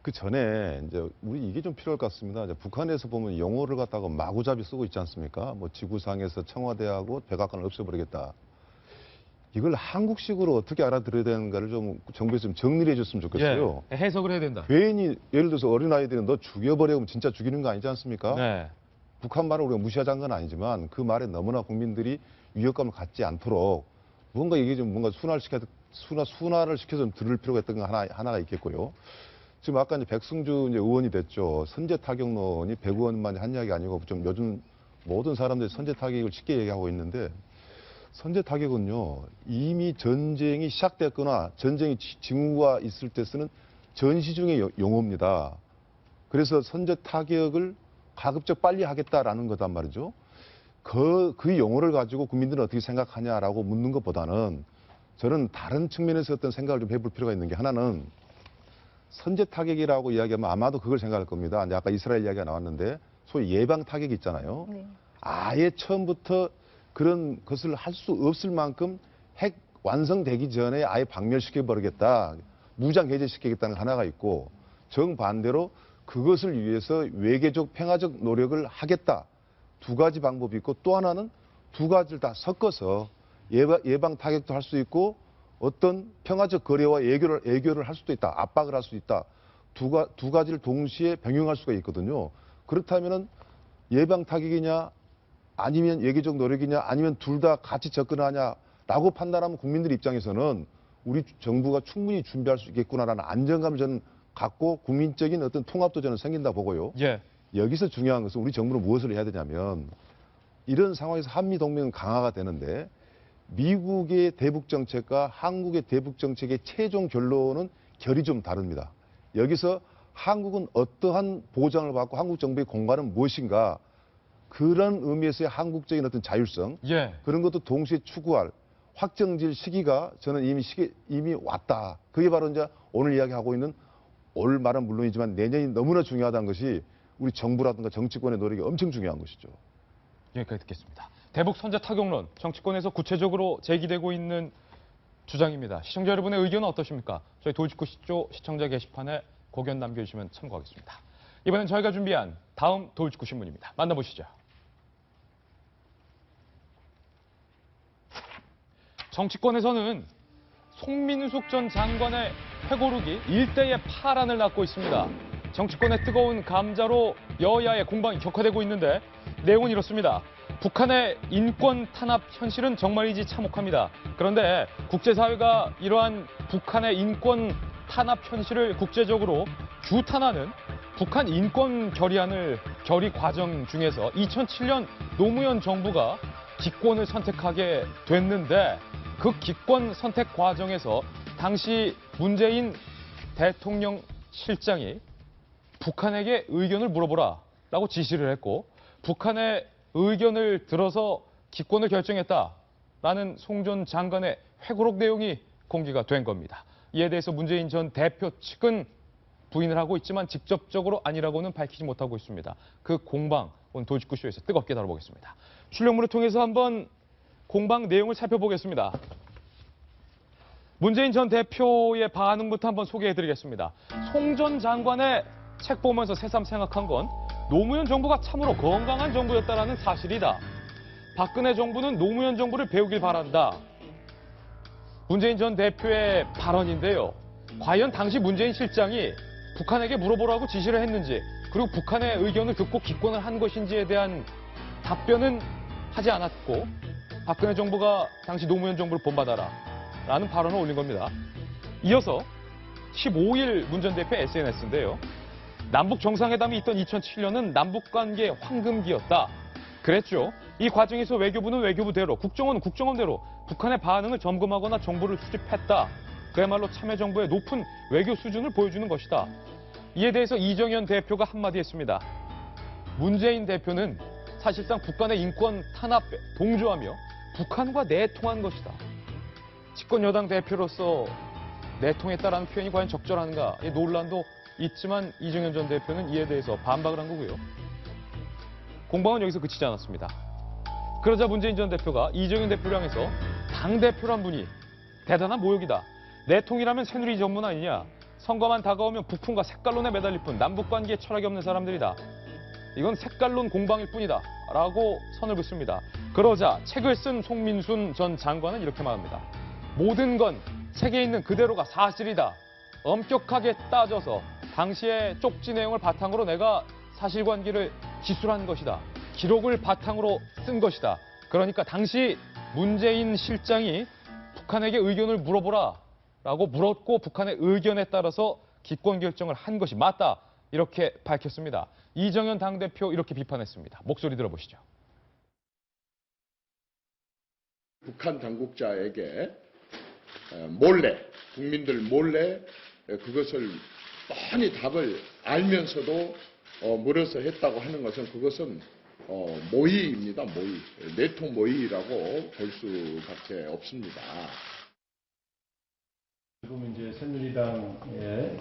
그 전에 이제 우리 이게 좀 필요할 것 같습니다. 이제 북한에서 보면 용어를 갖다가 마구잡이 쓰고 있지 않습니까? 뭐 지구상에서 청와대하고 백악관을 없애버리겠다. 이걸 한국식으로 어떻게 알아들어야 되는가를 좀 정부에서 좀 정리를 해줬으면 좋겠어요. 예, 해석을 해야 된다. 괜히 예를 들어서 어린아이들은 너 죽여버려 그러면 진짜 죽이는 거 아니지 않습니까? 네. 북한 말을 우리가 무시하자는 건 아니지만 그 말에 너무나 국민들이 위협감을 갖지 않도록 뭔가 이게 좀 뭔가 순화를 시켜서 좀 들을 필요가 있던 거 하나가 있겠고요. 지금 아까 이제 백승주 이제 의원이 됐죠. 선제 타격론이 배구 의원만 한 이야기 아니고 좀 요즘 모든 사람들이 선제 타격을 쉽게 얘기하고 있는데 선제 타격은요, 이미 전쟁이 시작됐거나 전쟁이 징후가 있을 때 쓰는 전시 중의 용어입니다. 그래서 선제 타격을 가급적 빨리 하겠다라는 거단 말이죠. 그 용어를 가지고 국민들은 어떻게 생각하냐라고 묻는 것보다는 저는 다른 측면에서 어떤 생각을 좀 해볼 필요가 있는 게 하나는 선제 타격이라고 이야기하면 아마도 그걸 생각할 겁니다. 이제 아까 이스라엘 이야기가 나왔는데 소위 예방 타격이 있잖아요. 네. 아예 처음부터 그런 것을 할 수 없을 만큼 핵 완성되기 전에 아예 박멸시켜 버리겠다, 무장 해제시키겠다는 하나가 있고, 정반대로 그것을 위해서 외교적 평화적 노력을 하겠다, 두 가지 방법이 있고, 또 하나는 두 가지를 다 섞어서 예방 타격도 할 수 있고 어떤 평화적 거래와 애교를 할 수도 있다, 압박을 할 수 있다, 두 가지를 동시에 병용할 수가 있거든요. 그렇다면은 예방 타격이냐 아니면 외교적 노력이냐 아니면 둘 다 같이 접근하냐라고 판단하면 국민들 입장에서는 우리 정부가 충분히 준비할 수 있겠구나라는 안정감을 저는 갖고 국민적인 어떤 통합도 저는 생긴다 보고요. 예. 여기서 중요한 것은 우리 정부는 무엇을 해야 되냐면 이런 상황에서 한미 동맹은 강화가 되는데 미국의 대북 정책과 한국의 대북 정책의 최종 결론은 결이 좀 다릅니다. 여기서 한국은 어떠한 보장을 받고 한국 정부의 공간은 무엇인가, 그런 의미에서의 한국적인 어떤 자율성, 예. 그런 것도 동시에 추구할 확정질 시기가 저는 이미 왔다. 그게 바로 이제 오늘 이야기하고 있는 올 말은 물론이지만 내년이 너무나 중요하다는 것이 우리 정부라든가 정치권의 노력이 엄청 중요한 것이죠. 여기까지 듣겠습니다. 대북 선제 타격론, 정치권에서 구체적으로 제기되고 있는 주장입니다. 시청자 여러분의 의견은 어떠십니까? 저희 돌직구쇼 시청자 게시판에 고견 남겨주시면 참고하겠습니다. 이번엔 저희가 준비한 다음 돌직구 신문입니다. 만나보시죠. 정치권에서는 송민숙 전 장관의 회고록이 일대의 파란을 낳고 있습니다. 정치권의 뜨거운 감자로 여야의 공방이 격화되고 있는데 내용은 이렇습니다. 북한의 인권 탄압 현실은 정말이지 참혹합니다. 그런데 국제사회가 이러한 북한의 인권 탄압 현실을 국제적으로 규탄하는 북한 인권 결의 과정 중에서 2007년 노무현 정부가 기권을 선택하게 됐는데 그 기권 선택 과정에서 당시 문재인 대통령 실장이 북한에게 의견을 물어보라라고 지시를 했고 북한의 의견을 들어서 기권을 결정했다라는 송 전 장관의 회고록 내용이 공개가 된 겁니다. 이에 대해서 문재인 전 대표 측은 부인을 하고 있지만 직접적으로 아니라고는 밝히지 못하고 있습니다. 그 공방 오늘 돌직구쇼에서 뜨겁게 다뤄보겠습니다. 출력물을 통해서 한번 공방 내용을 살펴보겠습니다. 문재인 전 대표의 반응부터 한번 소개해드리겠습니다. 송 전 장관의 책 보면서 새삼 생각한 건 노무현 정부가 참으로 건강한 정부였다는 사실이다. 박근혜 정부는 노무현 정부를 배우길 바란다. 문재인 전 대표의 발언인데요. 과연 당시 문재인 실장이 북한에게 물어보라고 지시를 했는지 그리고 북한의 의견을 듣고 기권을 한 것인지에 대한 답변은 하지 않았고 박근혜 정부가 당시 노무현 정부를 본받아라 라는 발언을 올린 겁니다. 이어서 15일 문 전 대표 SNS인데요. 남북 정상회담이 있던 2007년은 남북관계 황금기였다. 그랬죠. 이 과정에서 외교부는 외교부대로, 국정원은 국정원대로 북한의 반응을 점검하거나 정보를 수집했다. 그야말로 참여정부의 높은 외교 수준을 보여주는 것이다. 이에 대해서 이정현 대표가 한마디 했습니다. 문재인 대표는 사실상 북한의 인권 탄압에 동조하며 북한과 내통한 것이다. 집권 여당 대표로서 내통했다라는 표현이 과연 적절한가? 이 논란도 있지만 이정현 전 대표는 이에 대해서 반박을 한 거고요. 공방은 여기서 그치지 않았습니다. 그러자 문재인 전 대표가 이정현 대표를 향해서 당대표란 분이 대단한 모욕이다. 내통이라면 새누리 전문 아니냐. 선거만 다가오면 북풍과 색깔론에 매달릴 뿐 남북관계에 철학이 없는 사람들이다. 이건 색깔론 공방일 뿐이다. 라고 선을 긋습니다. 그러자 책을 쓴 송민순 전 장관은 이렇게 말합니다. 모든 건 책에 있는 그대로가 사실이다. 엄격하게 따져서 당시의 쪽지 내용을 바탕으로 내가 사실관계를 기술한 것이다. 기록을 바탕으로 쓴 것이다. 그러니까 당시 문재인 실장이 북한에게 의견을 물어보라 라고 물었고 북한의 의견에 따라서 기권 결정을 한 것이 맞다. 이렇게 밝혔습니다. 이정현 당대표 이렇게 비판했습니다. 목소리 들어보시죠. 북한 당국자에게 몰래, 국민들 몰래 그것을 뻔히 답을 알면서도 물어서 했다고 하는 것은 그것은 모의입니다. 모의. 내통 모의라고 볼 수밖에 없습니다. 지금 이제 새누리당의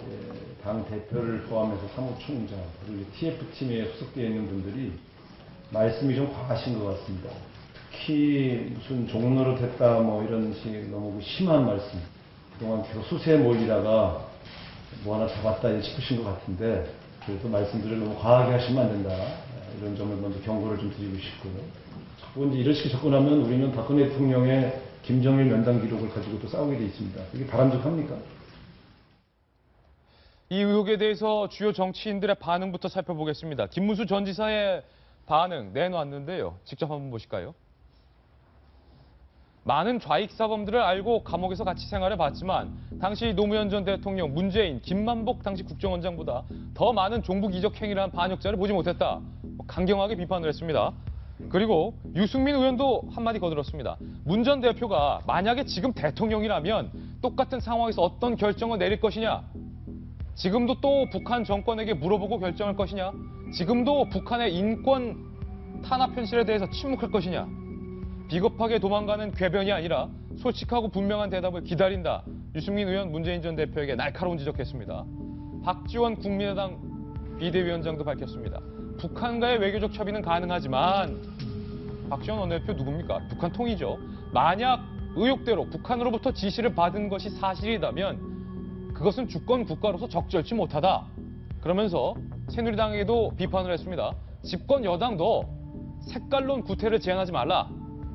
당 대표를 포함해서 사무총장 그리고 TF팀에 소속되어 있는 분들이 말씀이 좀 과하신 것 같습니다. 특히 무슨 종로로 됐다 뭐 이런 식 너무 심한 말씀. 그동안 계속 수세에 몰리다가 뭐 하나 잡았다 싶으신 것 같은데 그래서 말씀들을 너무 과하게 하시면 안 된다. 이런 점을 먼저 경고를 좀 드리고 싶고요. 자꾸 이제 이런 식으로 접근하면 우리는 박근혜 대통령의 김정일 면담 기록을 가지고 또 싸우게 돼 있습니다. 이게 바람직합니까? 이 의혹에 대해서 주요 정치인들의 반응부터 살펴보겠습니다. 김문수 전 지사의 반응 내놓았는데요. 직접 한번 보실까요? 많은 좌익사범들을 알고 감옥에서 같이 생활해봤지만 당시 노무현 전 대통령, 문재인, 김만복 당시 국정원장보다 더 많은 종북 이적 행위를 한 반역자를 보지 못했다. 강경하게 비판을 했습니다. 그리고 유승민 의원도 한마디 거들었습니다. 문 전 대표가 만약에 지금 대통령이라면 똑같은 상황에서 어떤 결정을 내릴 것이냐? 지금도 또 북한 정권에게 물어보고 결정할 것이냐? 지금도 북한의 인권 탄압 현실에 대해서 침묵할 것이냐? 비겁하게 도망가는 궤변이 아니라 솔직하고 분명한 대답을 기다린다. 유승민 의원 문재인 전 대표에게 날카로운 지적했습니다. 박지원 국민의당 비대위원장도 밝혔습니다. 북한과의 외교적 협의는 가능하지만 박지원 원내대표 누굽니까? 북한 통이죠. 만약 의혹대로 북한으로부터 지시를 받은 것이 사실이라면 그것은 주권 국가로서 적절치 못하다. 그러면서 새누리당에게도 비판을 했습니다. 집권 여당도 색깔론 구태를 제한하지 말라.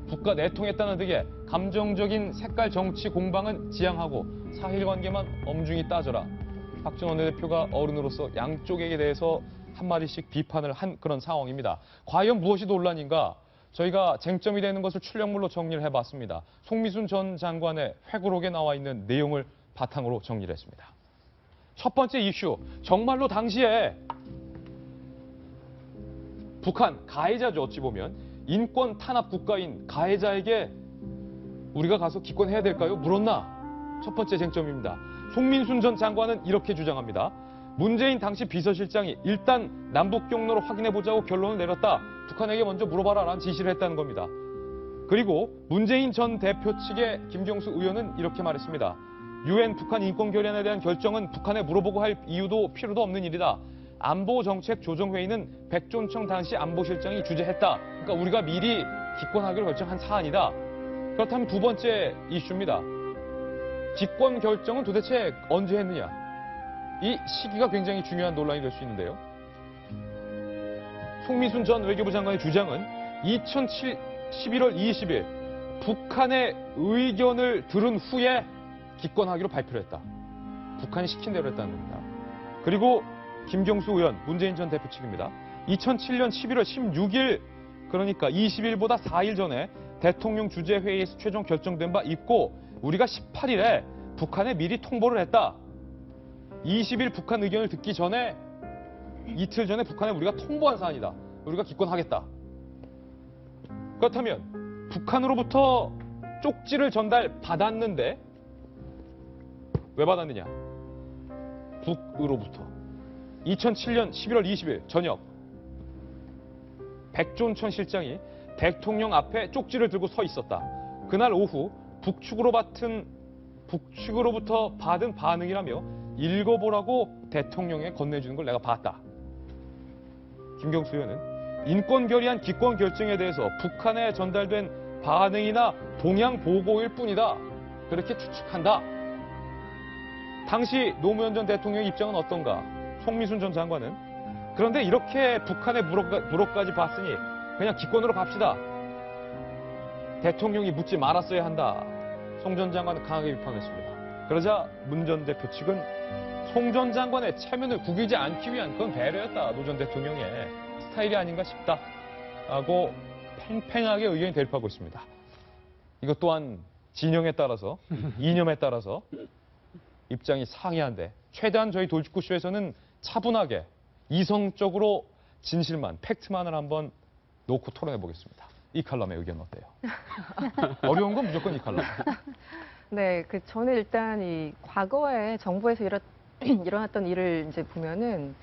국가 내통했다는 득의 감정적인 색깔 정치 공방은 지양하고 사실관계만 엄중히 따져라. 박지원 원내대표가 어른으로서 양쪽에 대해서 한마디씩 비판을 한 그런 상황입니다. 과연 무엇이 논란인가? 저희가 쟁점이 되는 것을 출력물로 정리를 해봤습니다. 송미순 전 장관의 회고록에 나와 있는 내용을 바탕으로 정리를 했습니다. 첫 번째 이슈, 정말로 당시에 북한 가해자죠. 어찌 보면 인권 탄압 국가인 가해자에게 우리가 가서 기권해야 될까요? 물었나? 첫 번째 쟁점입니다. 송민순 전 장관은 이렇게 주장합니다. 문재인 당시 비서실장이 일단 남북 경로를 확인해보자고 결론을 내렸다. 북한에게 먼저 물어봐라라는 지시를 했다는 겁니다. 그리고 문재인 전 대표 측의 김경수 의원은 이렇게 말했습니다. UN 북한 인권 결의안에 대한 결정은 북한에 물어보고 할 이유도 필요도 없는 일이다. 안보정책조정회의는 백존청 당시 안보실장이 주재했다. 그러니까 우리가 미리 기권하기로 결정한 사안이다. 그렇다면 두 번째 이슈입니다. 기권 결정은 도대체 언제 했느냐? 이 시기가 굉장히 중요한 논란이 될 수 있는데요. 송미순 전 외교부 장관의 주장은 2011월 20일 북한의 의견을 들은 후에 기권하기로 발표를 했다. 북한이 시킨 대로 했다는 겁니다. 그리고 김경수 의원, 문재인 전 대표 측입니다. 2007년 11월 16일, 그러니까 20일보다 4일 전에 대통령 주재회의에서 최종 결정된 바 있고 우리가 18일에 북한에 미리 통보를 했다. 20일 북한 의견을 듣기 전에 이틀 전에 북한에 우리가 통보한 사안이다. 우리가 기권하겠다. 그렇다면 북한으로부터 쪽지를 전달받았는데 왜 받았느냐? 북으로부터 2007년 11월 20일 저녁 백존천 실장이 대통령 앞에 쪽지를 들고 서 있었다. 그날 오후 북측으로부터 받은 반응이라며 읽어보라고 대통령에 건네주는 걸 내가 봤다. 김경수 의원은 인권 결의안 기권 결정에 대해서 북한에 전달된 반응이나 동향 보고일 뿐이다. 그렇게 추측한다. 당시 노무현 전 대통령의 입장은 어떤가? 송미순 전 장관은 그런데 이렇게 북한의 물어까지 봤으니 그냥 기권으로 갑시다. 대통령이 묻지 말았어야 한다. 송 전 장관은 강하게 비판했습니다. 그러자 문 전 대표 측은 송 전 장관의 체면을 구기지 않기 위한 그건 배려였다. 노 전 대통령의 스타일이 아닌가 싶다. 하고 팽팽하게 의견이 대립하고 있습니다. 이것 또한 진영에 따라서 이념에 따라서 입장이 상이한데 최대한 저희 돌직구쇼에서는 차분하게 이성적으로 진실만, 팩트만을 한번 놓고 토론해 보겠습니다. 이 칼럼의 의견 어때요? 어려운 건 무조건 이 칼럼. 네, 저는 일단 이 과거에 정부에서 일어났던 일을 이제 보면은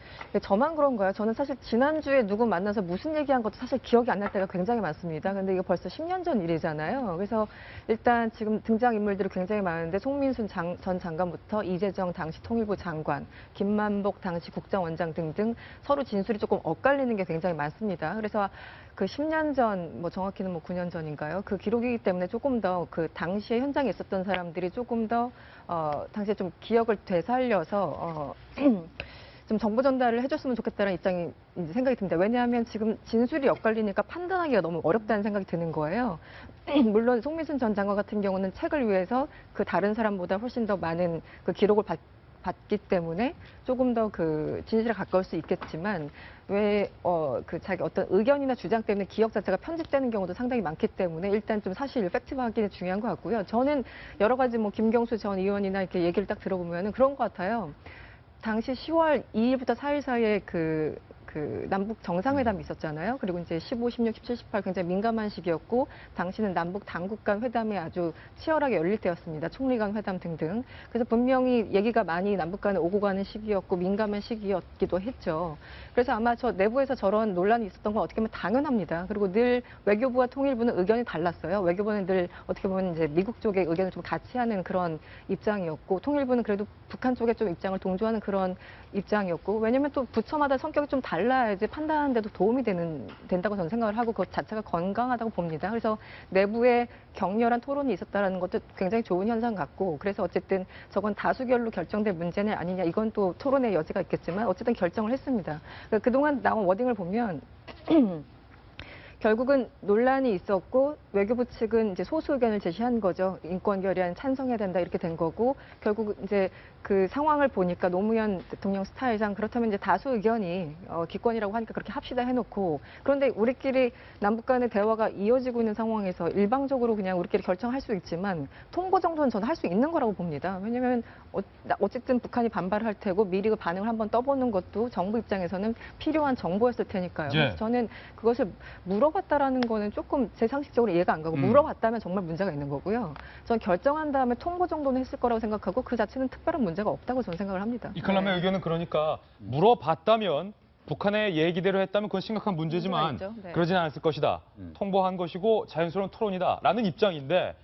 저만 그런가요? 저는 사실 지난주에 누구 만나서 무슨 얘기한 것도 사실 기억이 안 날 때가 굉장히 많습니다. 근데 이거 벌써 10년 전 일이잖아요. 그래서 일단 지금 등장인물들이 굉장히 많은데 송민순 전 장관부터 이재정 당시 통일부 장관, 김만복 당시 국정원장 등등 서로 진술이 조금 엇갈리는 게 굉장히 많습니다. 그래서 그 10년 전, 정확히는 9년 전인가요? 그 기록이기 때문에 조금 더 그 당시에 현장에 있었던 사람들이 조금 더 당시에 좀 기억을 되살려서 좀 정보 전달을 해줬으면 좋겠다는 입장이 이제 생각이 듭니다. 왜냐하면 지금 진술이 엇갈리니까 판단하기가 너무 어렵다는 생각이 드는 거예요. 물론 송민순 전 장관 같은 경우는 책을 위해서 그 다른 사람보다 훨씬 더 많은 그 기록을 받기 때문에 조금 더 그 진실에 가까울 수 있겠지만 왜 자기 어떤 의견이나 주장 때문에 기억 자체가 편집되는 경우도 상당히 많기 때문에 일단 좀 사실 팩트 확인이 중요한 것 같고요. 저는 여러 가지 김경수 전 의원이나 이렇게 얘기를 딱 들어보면은 그런 것 같아요. 당시 10월 2일부터 4일 사이에 그 남북 정상회담이 있었잖아요. 그리고 이제 15, 16, 17, 18 굉장히 민감한 시기였고 당시는 남북 당국 간 회담이 아주 치열하게 열릴 때였습니다. 총리 간 회담 등등. 그래서 분명히 얘기가 많이 남북 간에 오고 가는 시기였고 민감한 시기였기도 했죠. 그래서 아마 저 내부에서 저런 논란이 있었던 건 어떻게 보면 당연합니다. 그리고 늘 외교부와 통일부는 의견이 달랐어요. 외교부는 늘 어떻게 보면 이제 미국 쪽의 의견을 좀 같이 하는 그런 입장이었고 통일부는 그래도 북한 쪽에 좀 입장을 동조하는 그런 입장이었고 왜냐면 또 부처마다 성격이 좀 달라요. 달라야지 판단하는데도 도움이 된다고 저는 생각을 하고 그것 자체가 건강하다고 봅니다. 그래서 내부에 격렬한 토론이 있었다는 것도 굉장히 좋은 현상 같고 그래서 어쨌든 저건 다수결로 결정될 문제는 아니냐 이건 또 토론의 여지가 있겠지만 어쨌든 결정을 했습니다. 그러니까 그동안 나온 워딩을 보면 결국은 논란이 있었고 외교부 측은 이제 소수 의견을 제시한 거죠. 인권 결의안 찬성해야 된다 이렇게 된 거고 결국 이제 그 상황을 보니까 노무현 대통령 스타일상 그렇다면 이제 다수 의견이 기권이라고 하니까 그렇게 합시다 해놓고 그런데 우리끼리 남북 간의 대화가 이어지고 있는 상황에서 일방적으로 그냥 우리끼리 결정할 수 있지만 통보 정도는 저는 할 수 있는 거라고 봅니다. 왜냐하면 어쨌든 북한이 반발을 할 테고 미리 그 반응을 한번 떠보는 것도 정부 입장에서는 필요한 정보였을 테니까요. 예. 저는 그것을 물어봤다라는 거는 조금 제 상식적으로 이해가 안 가고 물어봤다면 정말 문제가 있는 거고요. 전 결정한 다음에 통보 정도는 했을 거라고 생각하고 그 자체는 특별한 문제가 없다고 저는 생각을 합니다. 이 칼럼의 의견은 그러니까 물어봤다면 북한의 얘기대로 했다면 그건 심각한 문제지만 네. 그러진 않았을 것이다. 통보한 것이고 자연스러운 토론이다라는 입장인데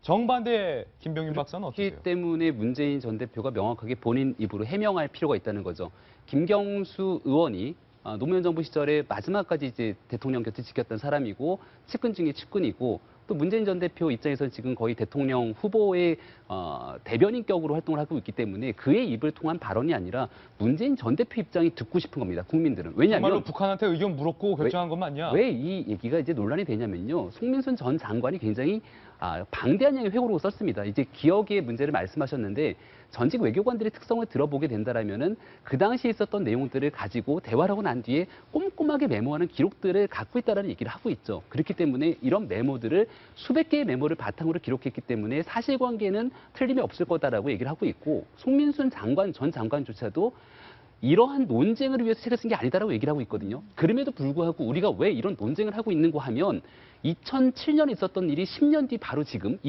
정반대의 김병윤 박사는 어떻게 그렇기 때문에 문재인 전 대표가 명확하게 본인 입으로 해명할 필요가 있다는 거죠. 김경수 의원이 노무현 정부 시절에 마지막까지 이제 대통령 곁을 지켰던 사람이고 측근 중에 측근이고 또 문재인 전 대표 입장에서는 지금 거의 대통령 후보의 대변인격으로 활동을 하고 있기 때문에 그의 입을 통한 발언이 아니라 문재인 전 대표 입장이 듣고 싶은 겁니다. 국민들은. 왜냐하면 정말로 북한한테 의견 물었고 결정한 것 맞냐? 왜 이 얘기가 이제 논란이 되냐면요. 송민순 전 장관이 굉장히 방대한 양의 회고록을 썼습니다. 이제 기억의 문제를 말씀하셨는데 전직 외교관들의 특성을 들어보게 된다라면은 그 당시에 있었던 내용들을 가지고 대화를 하고 난 뒤에 꼼꼼하게 메모하는 기록들을 갖고 있다라는 얘기를 하고 있죠. 그렇기 때문에 이런 메모들을 수백 개의 메모를 바탕으로 기록했기 때문에 사실관계는 틀림이 없을 거다라고 얘기를 하고 있고 송민순 장관 전 장관조차도 이러한 논쟁을 위해서 책을 쓴 게 아니다라고 얘기를 하고 있거든요. 그럼에도 불구하고 우리가 왜 이런 논쟁을 하고 있는가 하면 2007년에 있었던 일이 10년 뒤 바로 지금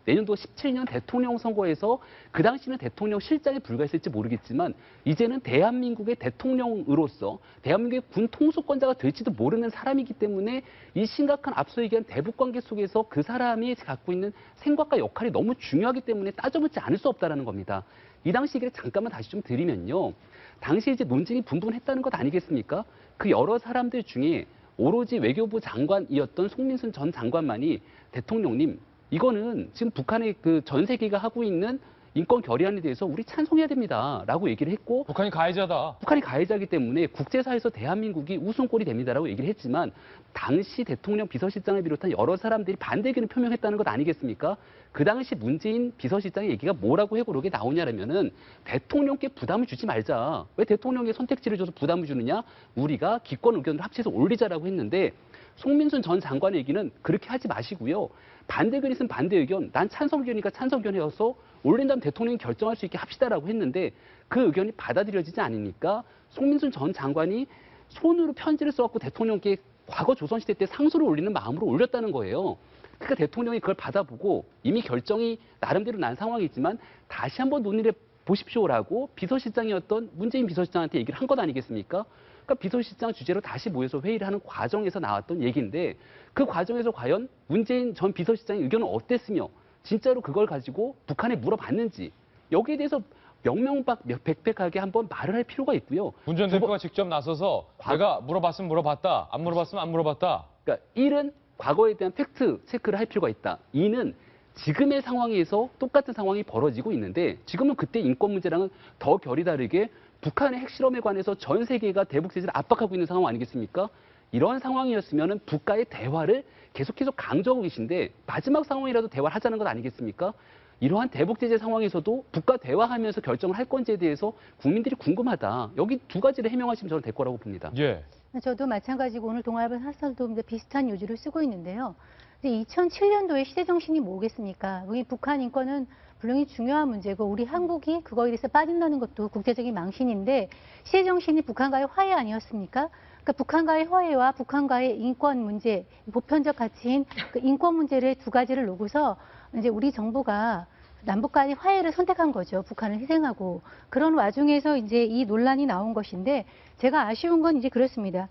내년도 17년 대통령 선거에서 그 당시는 대통령 실장에 불과했을지 모르겠지만 이제는 대한민국의 대통령으로서 대한민국의 군 통수권자가 될지도 모르는 사람이기 때문에 이 심각한 앞서 얘기한 대북관계 속에서 그 사람이 갖고 있는 생각과 역할이 너무 중요하기 때문에 따져보지 않을 수 없다는 겁니다. 이 당시 얘기를 잠깐만 다시 좀 드리면요. 당시 이제 논쟁이 분분했다는 것 아니겠습니까? 그 여러 사람들 중에 오로지 외교부 장관이었던 송민순 전 장관만이 대통령님, 이거는 지금 북한의 그 전 세계가 하고 있는 인권 결의안에 대해서 우리 찬성해야 됩니다라고 얘기를 했고 북한이 가해자다. 북한이 가해자이기 때문에 국제사회에서 대한민국이 우선꼴이 됩니다라고 얘기를 했지만 당시 대통령 비서실장을 비롯한 여러 사람들이 반대 의견을 표명했다는 것 아니겠습니까? 그 당시 문재인 비서실장의 얘기가 뭐라고 회고록에 나오냐면은 대통령께 부담을 주지 말자. 왜 대통령의 선택지를 줘서 부담을 주느냐? 우리가 기권 의견을 합쳐서 올리자라고 했는데 송민순 전 장관의 얘기는 그렇게 하지 마시고요. 반대 의견 있으면 반대 의견, 난 찬성 의견이니까 찬성 의견이어서 올린 다음 대통령이 결정할 수 있게 합시다라고 했는데 그 의견이 받아들여지지 않으니까 송민순 전 장관이 손으로 편지를 써갖고 대통령께 과거 조선시대 때 상소를 올리는 마음으로 올렸다는 거예요. 그러니까 대통령이 그걸 받아보고 이미 결정이 나름대로 난 상황이지만 다시 한번 논의를 보십시오라고 비서실장이었던 문재인 비서실장한테 얘기를 한 것 아니겠습니까? 그러니까 비서실장 주재로 다시 모여서 회의를 하는 과정에서 나왔던 얘기인데 그 과정에서 과연 문재인 전 비서실장의 의견은 어땠으며 진짜로 그걸 가지고 북한에 물어봤는지 여기에 대해서 명명백백하게 한번 말을 할 필요가 있고요. 문 전 대표가 직접 나서서 내가 물어봤으면 물어봤다, 안 물어봤으면 안 물어봤다. 그러니까 1은 과거에 대한 팩트 체크를 할 필요가 있다. 2는 지금의 상황에서 똑같은 상황이 벌어지고 있는데 지금은 그때 인권 문제랑은 더 결이 다르게 북한의 핵실험에 관해서 전 세계가 대북 제재를 압박하고 있는 상황 아니겠습니까? 이런 상황이었으면 북과의 대화를 계속해서 강조하고 계신데 마지막 상황이라도 대화를 하자는 것 아니겠습니까? 이러한 대북 제재 상황에서도 북과 대화하면서 결정을 할 건지에 대해서 국민들이 궁금하다. 여기 두 가지를 해명하시면 저는 될 거라고 봅니다. 예. 저도 마찬가지고 오늘 동아일보 사설도 비슷한 요지를 쓰고 있는데요. 2007년도에 시대정신이 뭐겠습니까? 우리 북한 인권은 분명히 중요한 문제고 우리 한국이 그거에 대해서 빠진다는 것도 국제적인 망신인데 시대정신이 북한과의 화해 아니었습니까? 그러니까 북한과의 화해와 북한과의 인권 문제, 보편적 가치인 그 인권 문제를 두 가지를 놓고서 이제 우리 정부가 남북 간의 화해를 선택한 거죠. 북한을 희생하고. 그런 와중에서 이제 이 논란이 나온 것인데 제가 아쉬운 건 이제 그렇습니다.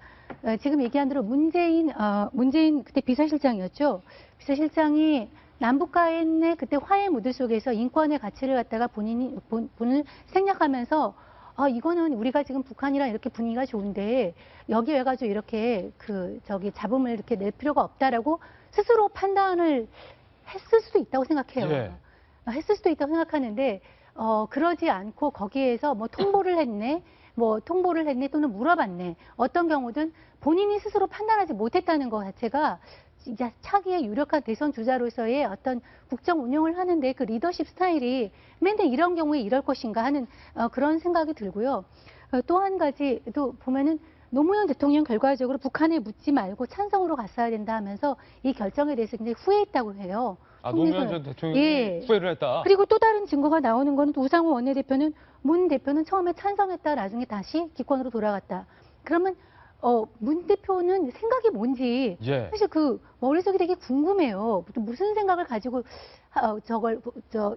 지금 얘기한 대로 문재인 그때 비서실장이었죠. 비서실장이 남북 간의 그때 화해 무드 속에서 인권의 가치를 갖다가 본인을 생략하면서 이거는 우리가 지금 북한이랑 이렇게 분위기가 좋은데 여기 와가지고 이렇게 잡음을 이렇게 낼 필요가 없다라고 스스로 판단을 했을 수도 있다고 생각해요. 예. 했을 수도 있다고 생각하는데 그러지 않고 거기에서 뭐 통보를 했네 또는 물어봤네. 어떤 경우든 본인이 스스로 판단하지 못했다는 것 자체가 진짜 차기의 유력한 대선 주자로서의 어떤 국정 운영을 하는데 그 리더십 스타일이 맨날 이런 경우에 이럴 것인가 하는 그런 생각이 들고요. 또 한 가지 또 보면은 노무현 대통령 결과적으로 북한에 묻지 말고 찬성으로 갔어야 된다 하면서 이 결정에 대해서 굉장히 후회했다고 해요. 노무현 전 대통령이 예. 후회를 했다. 그리고 또 다른 증거가 나오는 거는 우상호 원내대표는 문 대표는 처음에 찬성했다 나중에 다시 기권으로 돌아갔다. 그러면 문 대표는 생각이 뭔지 예. 사실 그 머릿속이 되게 궁금해요. 무슨 생각을 가지고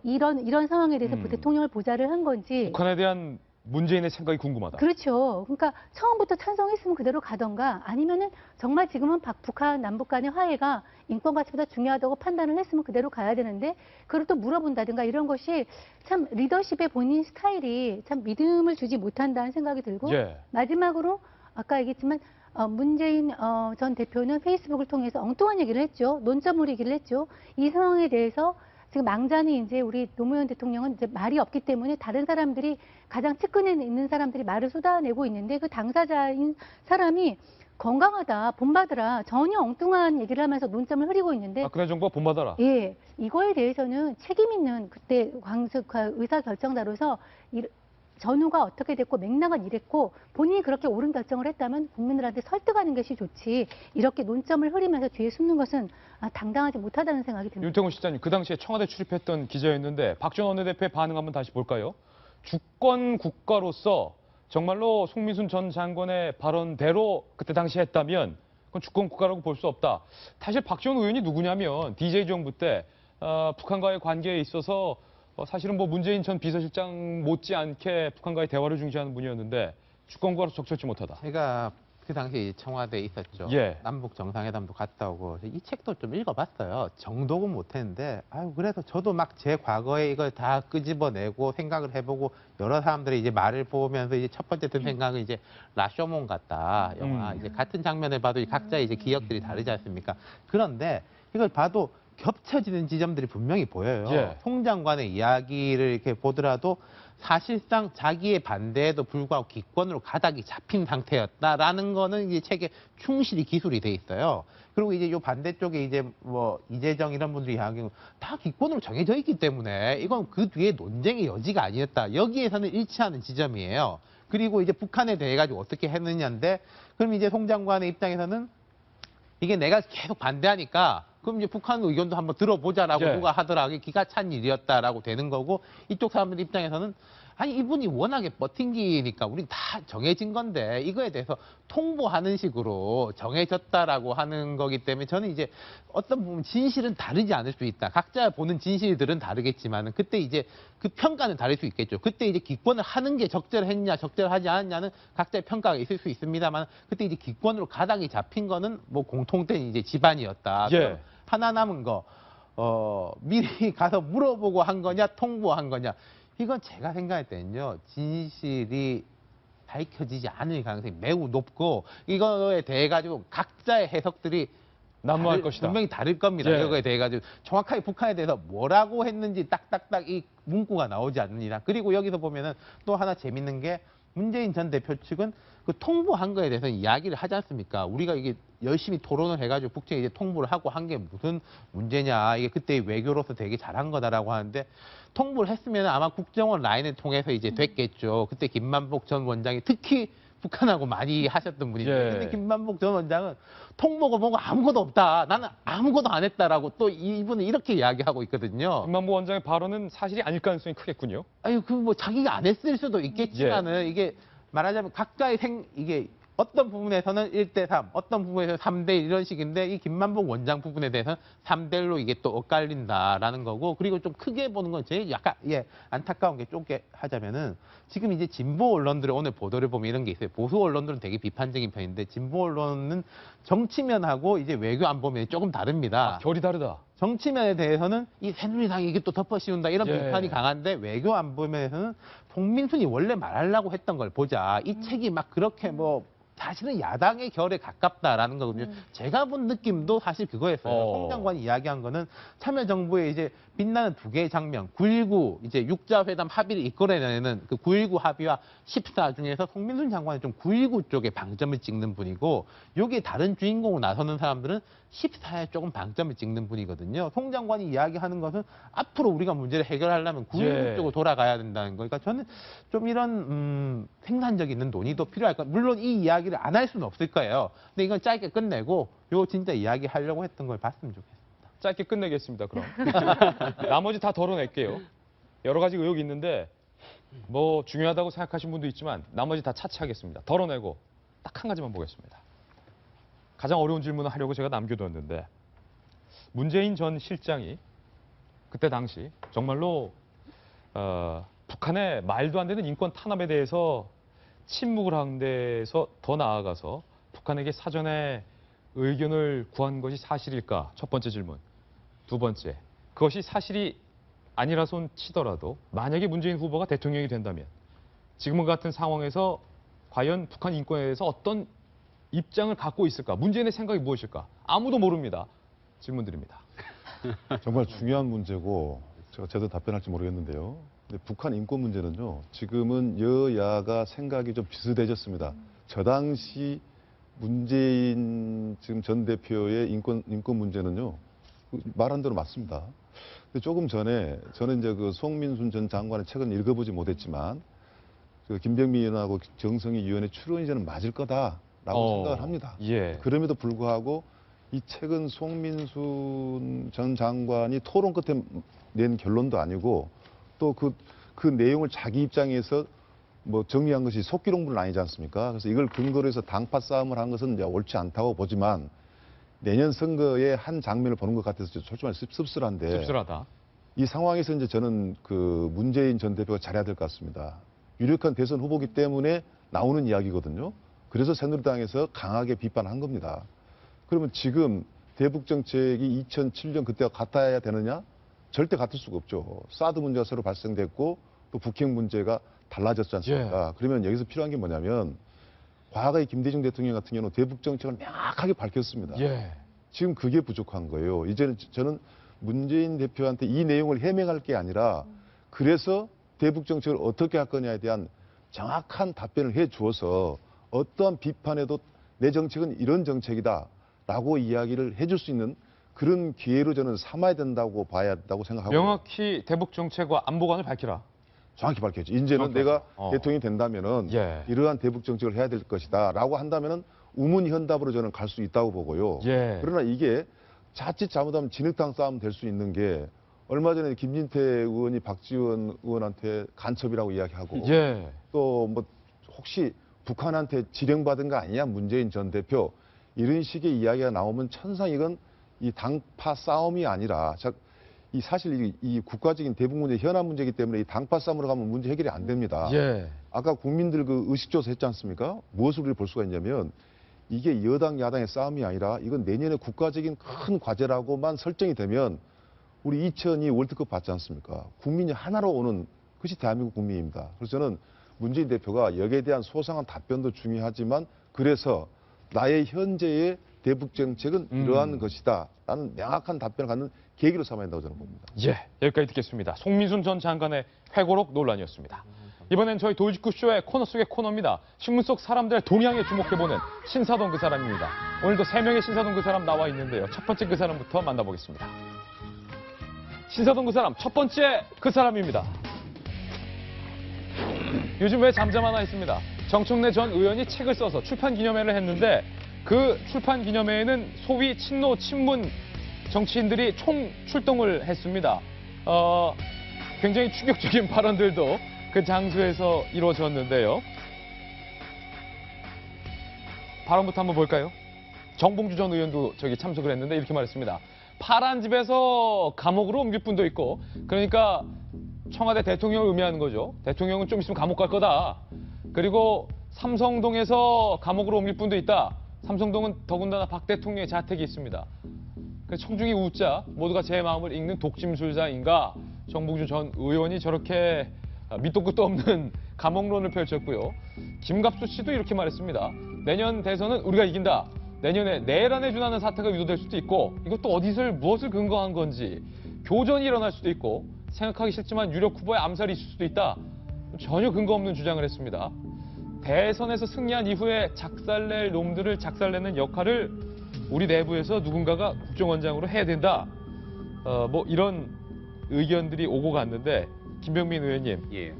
이런 상황에 대해서 대통령을 보좌를 한 건지. 북한에 대한 문재인의 생각이 궁금하다. 그렇죠. 그러니까 처음부터 찬성했으면 그대로 가던가 아니면은 정말 지금은 북한 남북 간의 화해가 인권 가치보다 중요하다고 판단을 했으면 그대로 가야 되는데 그걸 또 물어본다든가 이런 것이 참 리더십의 본인 스타일이 참 믿음을 주지 못한다는 생각이 들고 예. 마지막으로 아까 얘기했지만 문재인 전 대표는 페이스북을 통해서 엉뚱한 얘기를 했죠. 논점을 얘기를 했죠. 이 상황에 대해서 지금 망자는 이제 우리 노무현 대통령은 이제 말이 없기 때문에 다른 사람들이 가장 측근에 있는 사람들이 말을 쏟아내고 있는데 그 당사자인 사람이 건강하다, 본받으라 전혀 엉뚱한 얘기를 하면서 논점을 흐리고 있는데 박근혜 정부가 본받아라. 예, 이거에 대해서는 책임 있는 그때 의사결정자로서 전후가 어떻게 됐고 맥락은 이랬고 본인이 그렇게 옳은 결정을 했다면 국민들한테 설득하는 것이 좋지 이렇게 논점을 흐리면서 뒤에 숨는 것은 당당하지 못하다는 생각이 듭니다. 윤태곤 실장님, 그 당시에 청와대 출입했던 기자였는데 박지원 원내대표의 반응 한번 다시 볼까요? 주권 국가로서 정말로 송민순 전 장관의 발언대로 그때 당시 했다면 그건 주권 국가라고 볼 수 없다. 사실 박지원 의원이 누구냐면 DJ 정부 때 북한과의 관계에 있어서 사실은 뭐 문재인 전 비서실장 못지않게 북한과의 대화를 중시하는 분이었는데 주권국가로서 적절치 못하다. 제가 그 당시에 청와대에 있었죠. 예. 남북 정상회담도 갔다 오고 이 책도 좀 읽어봤어요. 정독은 못했는데 그래서 저도 막 제 과거에 이걸 다 끄집어내고 생각을 해보고 여러 사람들이 이제 말을 보면서 이제 첫 번째 든 생각은 이제 라쇼몬 같다 영화. 이제 같은 장면을 봐도 각자의 이제 기억들이 다르지 않습니까? 그런데 이걸 봐도 겹쳐지는 지점들이 분명히 보여요. 예. 송 장관의 이야기를 이렇게 보더라도 사실상 자기의 반대에도 불구하고 기권으로 가닥이 잡힌 상태였다라는 거는 이제 책에 충실히 기술이 돼 있어요. 그리고 이제 요 반대쪽에 이제 뭐 이재정 이런 분들이 이야기하는 다 기권으로 정해져 있기 때문에 이건 그 뒤에 논쟁의 여지가 아니었다. 여기에서는 일치하는 지점이에요. 그리고 이제 북한에 대해 가지고 어떻게 했느냐인데 그럼 이제 송 장관의 입장에서는 이게 내가 계속 반대하니까 그럼 이제 북한 의견도 한번 들어보자라고 예. 누가 하더라도 기가 찬 일이었다라고 되는 거고 이쪽 사람들 입장에서는 아니 이분이 워낙에 버틴기니까 우린 다 정해진 건데 이거에 대해서 통보하는 식으로 정해졌다라고 하는 거기 때문에 저는 이제 어떤 부분 진실은 다르지 않을 수 있다. 각자 보는 진실들은 다르겠지만 그때 이제 그 평가는 다를 수 있겠죠. 그때 이제 기권을 하는 게 적절했냐 적절하지 않았냐는 각자의 평가가 있을 수 있습니다만 그때 이제 기권으로 가닥이 잡힌 거는 뭐 공통된 이제 집안이었다. 예. 하나 남은 거 미리 가서 물어보고 한 거냐 통보한 거냐 이건 제가 생각할 때는요 진실이 밝혀지지 않을 가능성이 매우 높고 이거에 대해 가지고 각자의 해석들이 난무할 것이다. 분명히 다를 겁니다. 예. 이거에 대해 가지고 정확하게 북한에 대해서 뭐라고 했는지 딱딱딱 이 문구가 나오지 않느니라. 그리고 여기서 보면은 또 하나 재밌는 게 문재인 전 대표 측은 그 통보한 거에 대해서 이야기를 하지 않습니까? 우리가 이게 열심히 토론을 해가지고 북측에 이제 통보를 하고 한 게 무슨 문제냐. 이게 그때 외교로서 되게 잘한 거다라고 하는데 통보를 했으면 아마 국정원 라인을 통해서 이제 됐겠죠. 그때 김만복 전 원장이 특히 북한하고 많이 하셨던 분인데 예. 근데 김만복 전 원장은 통보가 뭐고 아무것도 없다. 나는 아무것도 안 했다라고 또 이분은 이렇게 이야기하고 있거든요. 김만보 원장의 발언은 사실이 아닐 가능성이 크겠군요. 그 뭐 자기가 안 했을 수도 있겠지만은 이게 말하자면 각자의 이게 어떤 부분에서는 1대3, 어떤 부분에서는 3대1 이런 식인데 이 김만복 원장 부분에 대해서는 3대1로 이게 또 엇갈린다라는 거고 그리고 좀 크게 보는 건 제일 약간 안타까운 게 좁게 하자면은 지금 이제 진보 언론들의 오늘 보도를 보면 이런 게 있어요. 보수 언론들은 되게 비판적인 편인데 진보 언론은 정치면하고 이제 외교 안보면이 조금 다릅니다. 결이 다르다. 정치면에 대해서는 이 새누리당이 이게 또 덮어씌운다 이런 예. 비판이 강한데 외교 안보면에서는 송민순이 원래 말하려고 했던 걸 보자. 이 책이 막 그렇게 뭐 사실은 야당의 결에 가깝다라는 거거든요. 제가 본 느낌도 사실 그거였어요. 송 장관이 이야기한 거는 참여정부의 이제 빛나는 두 개의 장면, 9.19 이제 육자회담 합의를 이끌어내는 그 9.19 합의와 14 중에서 송민순 장관은 좀 9.19 쪽에 방점을 찍는 분이고, 여기에 다른 주인공으로 나서는 사람들은 14에 조금 방점을 찍는 분이거든요. 송 장관이 이야기하는 것은 앞으로 우리가 문제를 해결하려면 9.19 예. 쪽으로 돌아가야 된다는 거. 그러니까 저는 좀 이런 생산적 있는 논의도 필요할 까 물론 이 이야기를 안 할 수는 없을 거예요. 근데 이건 짧게 끝내고 요 진짜 이야기하려고 했던 걸 봤으면 좋겠어요. 짧게 끝내겠습니다, 그럼. 나머지 다 덜어낼게요. 여러 가지 의혹이 있는데 뭐 중요하다고 생각하시는 분도 있지만 나머지 다 차치하겠습니다. 덜어내고 딱 한 가지만 보겠습니다. 가장 어려운 질문을 하려고 제가 남겨두었는데, 문재인 전 실장이 그때 당시 정말로 북한의 말도 안 되는 인권 탄압에 대해서 침묵을 한 데서 더 나아가서 북한에게 사전에 의견을 구한 것이 사실일까? 첫 번째 질문. 두 번째, 그것이 사실이 아니라손 치더라도 만약에 문재인 후보가 대통령이 된다면 지금 같은 상황에서 과연 북한 인권에 대해서 어떤 입장을 갖고 있을까? 문재인의 생각이 무엇일까? 아무도 모릅니다. 질문 드립니다. 정말 중요한 문제고 제가 제대로 답변할지 모르겠는데요. 근데 북한 인권 문제는요, 지금은 여야가 생각이 좀 비슷해졌습니다. 저 당시 문재인 지금 전 대표의 인권 문제는요, 말한 대로 맞습니다. 근데 조금 전에 저는 이제 그 송민순 전 장관의 책은 읽어보지 못했지만 그 김병민 의원하고 정성희 위원의 추론이 저는 맞을 거다라고 생각을 합니다. 예. 그럼에도 불구하고 이 책은 송민순 전 장관이 토론 끝에 낸 결론도 아니고 또 그 내용을 자기 입장에서 뭐 정리한 것이 속기록물은 아니지 않습니까? 그래서 이걸 근거로 해서 당파 싸움을 한 것은 이제 옳지 않다고 보지만 내년 선거의 한 장면을 보는 것 같아서 솔직히 말해 씁쓸한데 씁쓸하다. 이 상황에서 이제 저는 그 문재인 전 대표가 잘해야 될 것 같습니다. 유력한 대선 후보기 때문에 나오는 이야기거든요. 그래서 새누리당에서 강하게 비판한 겁니다. 그러면 지금 대북 정책이 2007년 그때와 같아야 되느냐? 절대 같을 수가 없죠. 사드 문제가 새로 발생됐고 또 북핵 문제가 달라졌지 않습니까? 예. 그러면 여기서 필요한 게 뭐냐면 과거의 김대중 대통령 같은 경우는 대북 정책을 명확하게 밝혔습니다. 예. 지금 그게 부족한 거예요. 이제는 저는 문재인 대표한테 이 내용을 해명할 게 아니라 그래서 대북 정책을 어떻게 할 거냐에 대한 정확한 답변을 해 주어서 어떠한 비판에도 내 정책은 이런 정책이다라고 이야기를 해줄 수 있는 그런 기회로 저는 삼아야 된다고 봐야 한다고 생각하고 명확히 대북 정책과 안보관을 밝히라. 정확히 밝혔죠. 이제는 정확히 내가 밝혔죠. 대통령이 된다면은 예. 이러한 대북 정책을 해야 될 것이다라고 한다면은 우문현답으로 저는 갈 수 있다고 보고요. 예. 그러나 이게 자칫 잘못하면 진흙탕 싸움 될 수 있는 게 얼마 전에 김진태 의원이 박지원 의원한테 간첩이라고 이야기하고 예. 또 뭐 혹시 북한한테 지령받은 거 아니냐 문재인 전 대표 이런 식의 이야기가 나오면 천상 이건 이 당파 싸움이 아니라 이 사실 이 국가적인 대북 문제 현안 문제이기 때문에 이 당파 싸움으로 가면 문제 해결이 안 됩니다. 예. 아까 국민들 그 의식조사 했지 않습니까? 무엇을 우리 볼 수가 있냐면 이게 여당 야당의 싸움이 아니라 이건 내년에 국가적인 큰 과제라고만 설정이 되면 우리 2002 월드컵 봤지 않습니까? 국민이 하나로 오는 그것이 대한민국 국민입니다. 그래서 저는 문재인 대표가 여기에 대한 소상한 답변도 중요하지만 그래서 나의 현재의 대북 정책은 이러한 것이다. 라는 명확한 답변을 갖는 계기로 삼아야 한다고 저는 봅니다. 예, 여기까지 듣겠습니다. 송민순 전 장관의 회고록 논란이었습니다. 이번엔 저희 돌직구쇼의 코너 속의 코너입니다. 신문 속 사람들의 동향에 주목해보는 신사동 그 사람입니다. 오늘도 3명의 신사동 그 사람 나와 있는데요. 첫 번째 그 사람부터 만나보겠습니다. 신사동 그 사람, 첫 번째 그 사람입니다. 요즘 왜 잠잠하나 했습니다. 정청래 전 의원이 책을 써서 출판 기념회를 했는데 그 출판 기념회에는 소위 친노 친문 정치인들이 총 출동을 했습니다. 굉장히 충격적인 발언들도 그 장소에서 이루어졌는데요. 발언부터 한번 볼까요? 정봉주 전 의원도 저기 참석을 했는데 이렇게 말했습니다. 파란 집에서 감옥으로 옮길 분도 있고, 그러니까 청와대 대통령을 의미하는 거죠. 대통령은 좀 있으면 감옥 갈 거다. 그리고 삼성동에서 감옥으로 옮길 분도 있다. 삼성동은 더군다나 박 대통령의 자택이 있습니다. 청중이 웃자 모두가 제 마음을 읽는 독심술자인가 정봉주 전 의원이 저렇게 밑도 끝도 없는 감옥론을 펼쳤고요. 김갑수 씨도 이렇게 말했습니다. 내년 대선은 우리가 이긴다. 내년에 내란에 준하는 사태가 유도될 수도 있고 이것도 무엇을 근거한 건지 교전이 일어날 수도 있고 생각하기 싫지만 유력 후보의 암살이 있을 수도 있다. 전혀 근거 없는 주장을 했습니다. 대선에서 승리한 이후에 작살낼 놈들을 작살내는 역할을 우리 내부에서 누군가가 국정원장으로 해야 된다. 뭐 이런 의견들이 오고 갔는데 김병민 의원님. 예.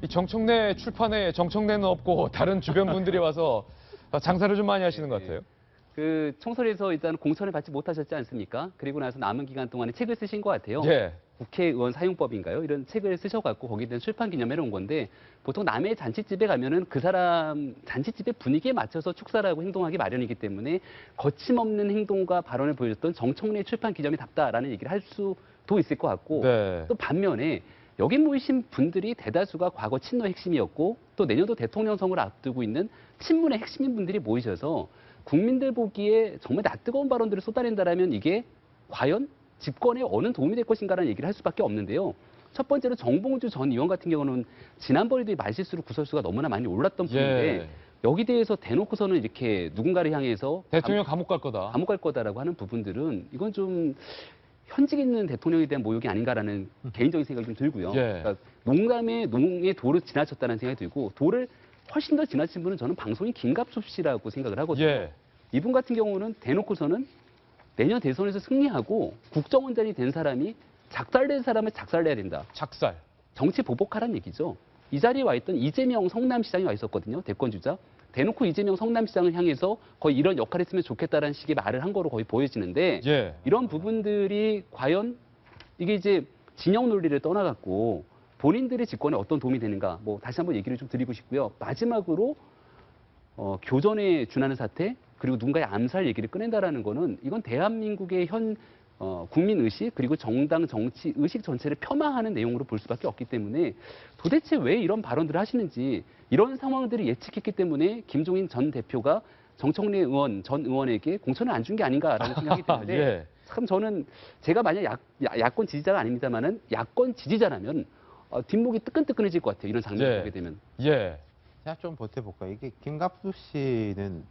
이 정청래 출판에 정청래는 없고 다른 주변 분들이 와서 장사를 좀 많이 하시는 것 같아요. 그 총선에서 일단 공천을 받지 못하셨지 않습니까? 그리고 나서 남은 기간 동안에 책을 쓰신 것 같아요. 예. 국회의원 사용법인가요? 이런 책을 쓰셔갖고 거기에 대한 출판 기념회를 온 건데 보통 남의 잔치집에 가면은 그 사람 잔치집의 분위기에 맞춰서 축사라고 행동하기 마련이기 때문에 거침없는 행동과 발언을 보여줬던 정청래 출판 기념회답다라는 얘기를 할 수도 있을 것 같고 네. 또 반면에 여기 모이신 분들이 대다수가 과거 친노의 핵심이었고 또 내년도 대통령 선거를 앞두고 있는 친문의 핵심인 분들이 모이셔서 국민들 보기에 정말 낯뜨거운 발언들을 쏟아낸다라면 이게 과연 집권에 어느 도움이 될 것인가라는 얘기를 할 수밖에 없는데요. 첫 번째로 정봉주 전 의원 같은 경우는 지난번에도 말실수로 구설수가 너무나 많이 올랐던 분인데 예. 여기 대해서 대놓고서는 이렇게 누군가를 향해서 대통령 감옥 갈 거다. 감옥 갈 거다라고 하는 부분들은 이건 좀 현직 있는 대통령에 대한 모욕이 아닌가라는 개인적인 생각이 좀 들고요. 예. 그러니까 농의 도를 지나쳤다는 생각이 들고 도를 훨씬 더 지나친 분은 저는 방송인 김갑수 씨라고 생각을 하거든요. 예. 이분 같은 경우는 대놓고서는 내년 대선에서 승리하고 국정원장이 된 사람이 작살낸 사람을 작살내야 된다. 작살. 정치 보복하라는 얘기죠. 이 자리에 와 있던 이재명 성남시장이 와 있었거든요. 대권주자. 대놓고 이재명 성남시장을 향해서 거의 이런 역할을 했으면 좋겠다라는 식의 말을 한 거로 거의 보여지는데 예. 이런 부분들이 과연 이게 이제 진영 논리를 떠나갖고 본인들의 집권에 어떤 도움이 되는가 뭐 다시 한번 얘기를 좀 드리고 싶고요. 마지막으로 교전에 준하는 사태 그리고 누군가의 암살 얘기를 꺼낸다라는 거는 이건 대한민국의 현 국민 의식 그리고 정당 정치 의식 전체를 폄하하는 내용으로 볼 수밖에 없기 때문에 도대체 왜 이런 발언들을 하시는지 이런 상황들을 예측했기 때문에 김종인 전 대표가 정청래 의원 전 의원에게 공천을 안 준 게 아닌가라는 생각이 드는데 예. 참 저는 제가 만약 야권 지지자가 아닙니다만은 야권 지지자라면 뒷목이 뜨끈뜨끈해질 것 같아요. 이런 장면을 예. 보게 되면. 예. 제가 좀 버텨볼까요? 이게 김갑수 씨는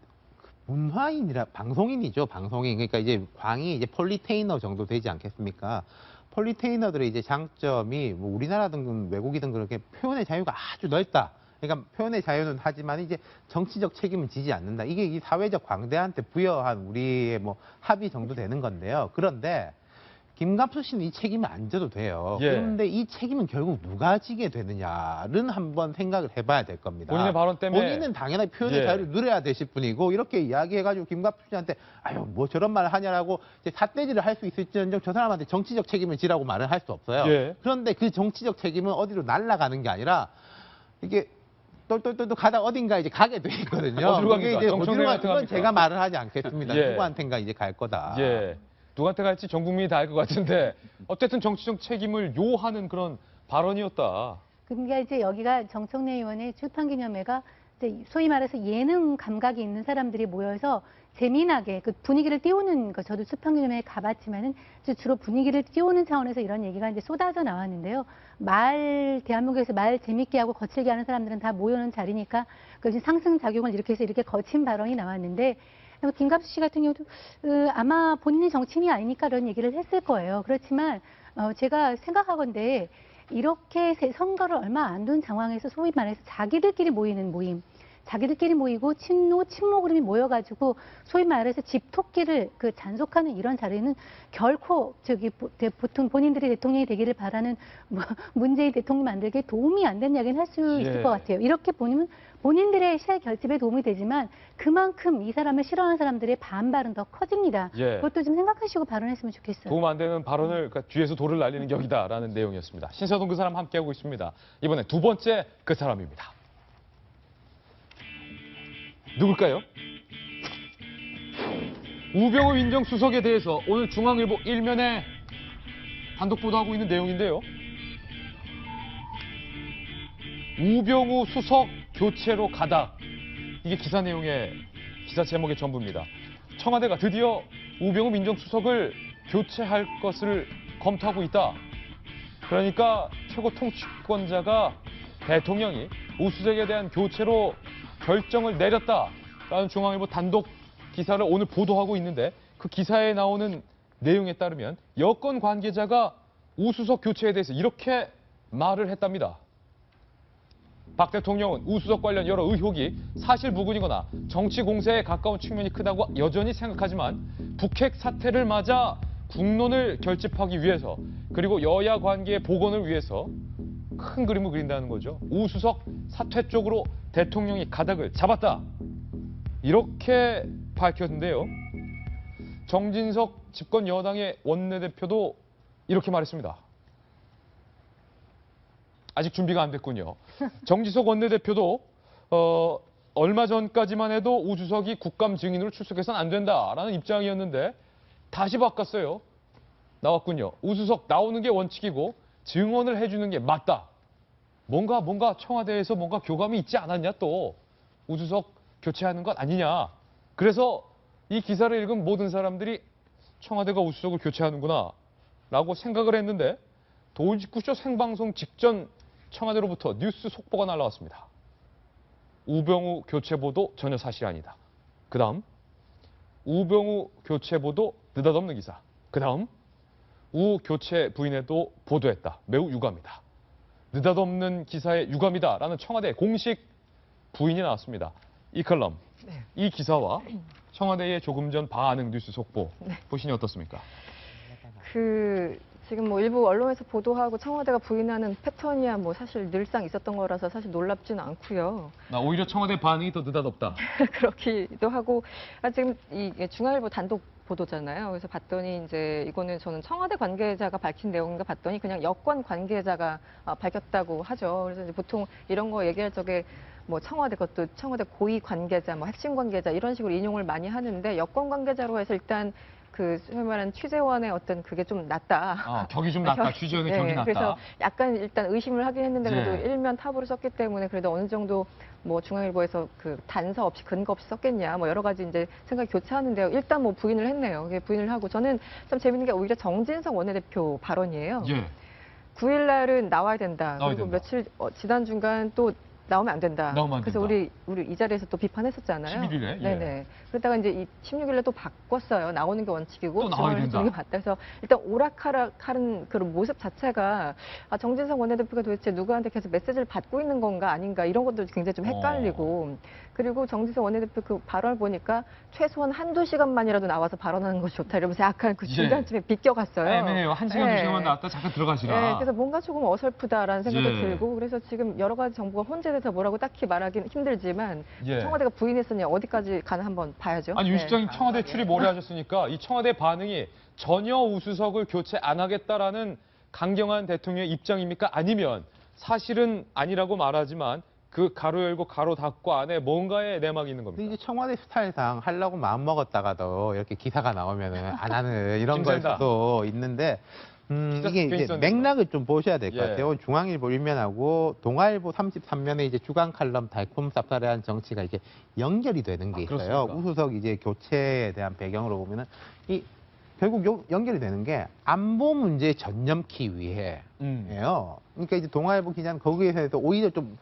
문화인이라 방송인이죠. 방송인. 그러니까 이제 광이 이제 폴리테이너 정도 되지 않겠습니까? 폴리테이너들의 이제 장점이 뭐 우리나라든 외국이든 그렇게 표현의 자유가 아주 넓다. 그러니까 표현의 자유는 하지만 이제 정치적 책임은 지지 않는다. 이게 이 사회적 광대한테 부여한 우리의 뭐 합의 정도 되는 건데요. 그런데 김갑수 씨는 이 책임을 안 져도 돼요. 예. 그런데 이 책임은 결국 누가 지게 되느냐는 한번 생각을 해봐야 될 겁니다. 본인의 발언 때문에. 본인은 당연히 표현의 예. 자유를 누려야 되실 분이고 이렇게 이야기해가지고 김갑수 씨한테 아유 뭐 저런 말을 하냐라고 이제 삿대질을 할 수 있을지언정 저 사람한테 정치적 책임을 지라고 말을 할 수 없어요. 예. 그런데 그 정치적 책임은 어디로 날아가는 게 아니라 이게 똘똘똘 가다 어딘가 이제 가게 돼 있거든요. 어디로 갑니까? 그게 이제 정청래한테 어디로 건 갑니까? 제가 말을 하지 않겠습니다. 예. 누구한텐가 이제 갈 거다. 예. 누구한테 갈지 전 국민이 다 알 것 같은데 어쨌든 정치적 책임을 요하는 그런 발언이었다. 그러니까 이제 여기가 정청래 의원의 출판기념회가 이제 소위 말해서 예능 감각이 있는 사람들이 모여서 재미나게 그 분위기를 띄우는 거 저도 출판기념회에 가봤지만은 주로 분위기를 띄우는 차원에서 이런 얘기가 이제 쏟아져 나왔는데요. 대한민국에서 말 재밌게 하고 거칠게 하는 사람들은 다 모여놓은 자리니까 그것이 상승작용을 일으켜서 이렇게 거친 발언이 나왔는데 김갑수 씨 같은 경우도 아마 본인이 정치인이 아니니까 그런 얘기를 했을 거예요. 그렇지만 제가 생각하건대 이렇게 선거를 얼마 안 둔 상황에서 소위 말해서 자기들끼리 모이는 모임, 자기들끼리 모이고 친노, 친목으로 모여가지고 소위 말해서 집토끼를 잔속하는 이런 자리는 결코 보통 본인들이 대통령이 되기를 바라는 문재인 대통령 만들기에 도움이 안 된다는 이야기는 할 수 있을 것 같아요. 이렇게 보면 본인들의 실 결집에 도움이 되지만 그만큼 이 사람을 싫어하는 사람들의 반발은 더 커집니다. 예. 그것도 좀 생각하시고 발언했으면 좋겠어요. 도움 안 되는 발언을 그러니까 뒤에서 돌을 날리는 격이다라는 내용이었습니다. 신서동 그 사람 함께하고 있습니다. 이번에 두 번째 그 사람입니다. 누굴까요? 우병우 민정수석에 대해서 오늘 중앙일보 1면에 단독 보도하고 있는 내용인데요. 우병우 수석 교체로 가다. 이게 기사 내용의 기사 제목의 전부입니다. 청와대가 드디어 우병우 민정수석을 교체할 것을 검토하고 있다. 그러니까 최고 통치권자가 대통령이 우수석에 대한 교체로 결정을 내렸다라는 중앙일보 단독 기사를 오늘 보도하고 있는데 그 기사에 나오는 내용에 따르면 여권 관계자가 우수석 교체에 대해서 이렇게 말을 했답니다. 박 대통령은 우수석 관련 여러 의혹이 사실 무근이거나 정치 공세에 가까운 측면이 크다고 여전히 생각하지만 북핵 사태를 맞아 국론을 결집하기 위해서 그리고 여야 관계의 복원을 위해서 큰 그림을 그린다는 거죠. 우수석 사퇴 쪽으로 대통령이 가닥을 잡았다. 이렇게 밝혔는데요. 정진석 집권 여당의 원내대표도 이렇게 말했습니다. 아직 준비가 안 됐군요. 정진석 원내대표도 얼마 전까지만 해도 우수석이 국감 증인으로 출석해서는 안 된다라는 입장이었는데 다시 바꿨어요. 나왔군요. 우수석 나오는 게 원칙이고 증언을 해주는 게 맞다. 뭔가 청와대에서 뭔가 교감이 있지 않았냐 또. 우수석 교체하는 것 아니냐. 그래서 이 기사를 읽은 모든 사람들이 청와대가 우수석을 교체하는구나 라고 생각을 했는데 돌직구쇼 생방송 직전 청와대로부터 뉴스 속보가 날라왔습니다. 우병우 교체 보도 전혀 사실이 아니다. 그 다음 우병우 교체 보도 느닷없는 기사. 그 다음 우 교체 부인에도 보도했다. 매우 유감이다. 느닷없는 기사의 유감이다라는 청와대 공식 부인이 나왔습니다. 이 칼럼, 이 기사와 청와대의 조금 전 반응 뉴스 속보 보시니 어떻습니까? 지금 뭐 일부 언론에서 보도하고 청와대가 부인하는 패턴이야 뭐 사실 늘상 있었던 거라서 사실 놀랍지는 않고요. 오히려 청와대 반응이 더 느닷없다. 그렇기도 하고 지금 이 중앙일보 단독 보도잖아요. 그래서 봤더니 이제 이거는 저는 청와대 관계자가 밝힌 내용인가 봤더니 그냥 여권 관계자가 밝혔다고 하죠. 그래서 이제 보통 이런 거 얘기할 적에 뭐 청와대 것도 청와대 고위 관계자, 뭐 핵심 관계자 이런 식으로 인용을 많이 하는데 여권 관계자로 해서 일단 소위 말하는 취재원의 어떤 그게 좀 낮다. 격이 좀 낮다. 취재원의 격이 낮다. 그래서 약간 일단 의심을 하긴 했는데 그래도 네. 일면 탑으로 썼기 때문에 그래도 어느 정도 뭐 중앙일보에서 단서 없이 근거 없이 썼겠냐 뭐 여러 가지 이제 생각이 교차하는데요. 일단 뭐 부인을 했네요. 부인을 하고 저는 참 재밌는 게 오히려 정진석 원내대표 발언이에요. 예. 9일 날은 나와야 된다. 나와야 그리고 된다. 며칠 지난 중간 또 나오면 안 된다. 나오면 안 그래서 된다. 우리 이 자리에서 또 비판했었잖아요. 11일에? 예. 네네. 그러다가 이제 이 16일에 또 바꿨어요. 나오는 게 원칙이고 또 나와야 지원을 된다. 해주는 게 맞다. 그래서 일단 오락가락하는 그런 모습 자체가 정진석 원내대표가 도대체 누구한테 계속 메시지를 받고 있는 건가 아닌가 이런 것도 굉장히 좀 헷갈리고 그리고 정진석 원내대표 그 발언을 보니까 최소한 한두 시간만이라도 나와서 발언하는 것이 좋다 이러면서 약간 그 중간쯤에 비껴갔어요. 애매해요. 1시간, 2시간만 나왔다 잠깐 들어가시라. 네, 그래서 뭔가 조금 어설프다라는 생각도 예. 들고 그래서 지금 여러 가지 정보가 혼재돼서 뭐라고 딱히 말하기는 힘들지만 예. 청와대가 부인했으니 어디까지 가나 한번 봐야죠. 아니 유 네. 실장님 청와대 출입 오래 하셨으니까 이 청와대 반응이 전혀 우수석을 교체 안 하겠다라는 강경한 대통령의 입장입니까? 아니면 사실은 아니라고 말하지만 그 가로 열고 가로 닫고 안에 뭔가의 내막이 있는 겁니까? 근데 이제 청와대 스타일상 하려고 마음 먹었다가도 이렇게 기사가 나오면은 안 하는 이런 걸 김센다. 수도 있는데 이게 이제 괜히 맥락을 좀 보셔야 될 것 예. 같아요. 중앙일보 1면하고 동아일보 33면에 이제 주간 칼럼 달콤 쌉싸래한 정치가 이게 연결이 되는 게 있어요. 그렇습니까? 우수석 이제 교체에 대한 배경으로 보면은 이 결국 연결이 되는 게 안보 문제에 전념키 위해예요. 그러니까 이제 동아일보 기자는 거기에서 오히려 좀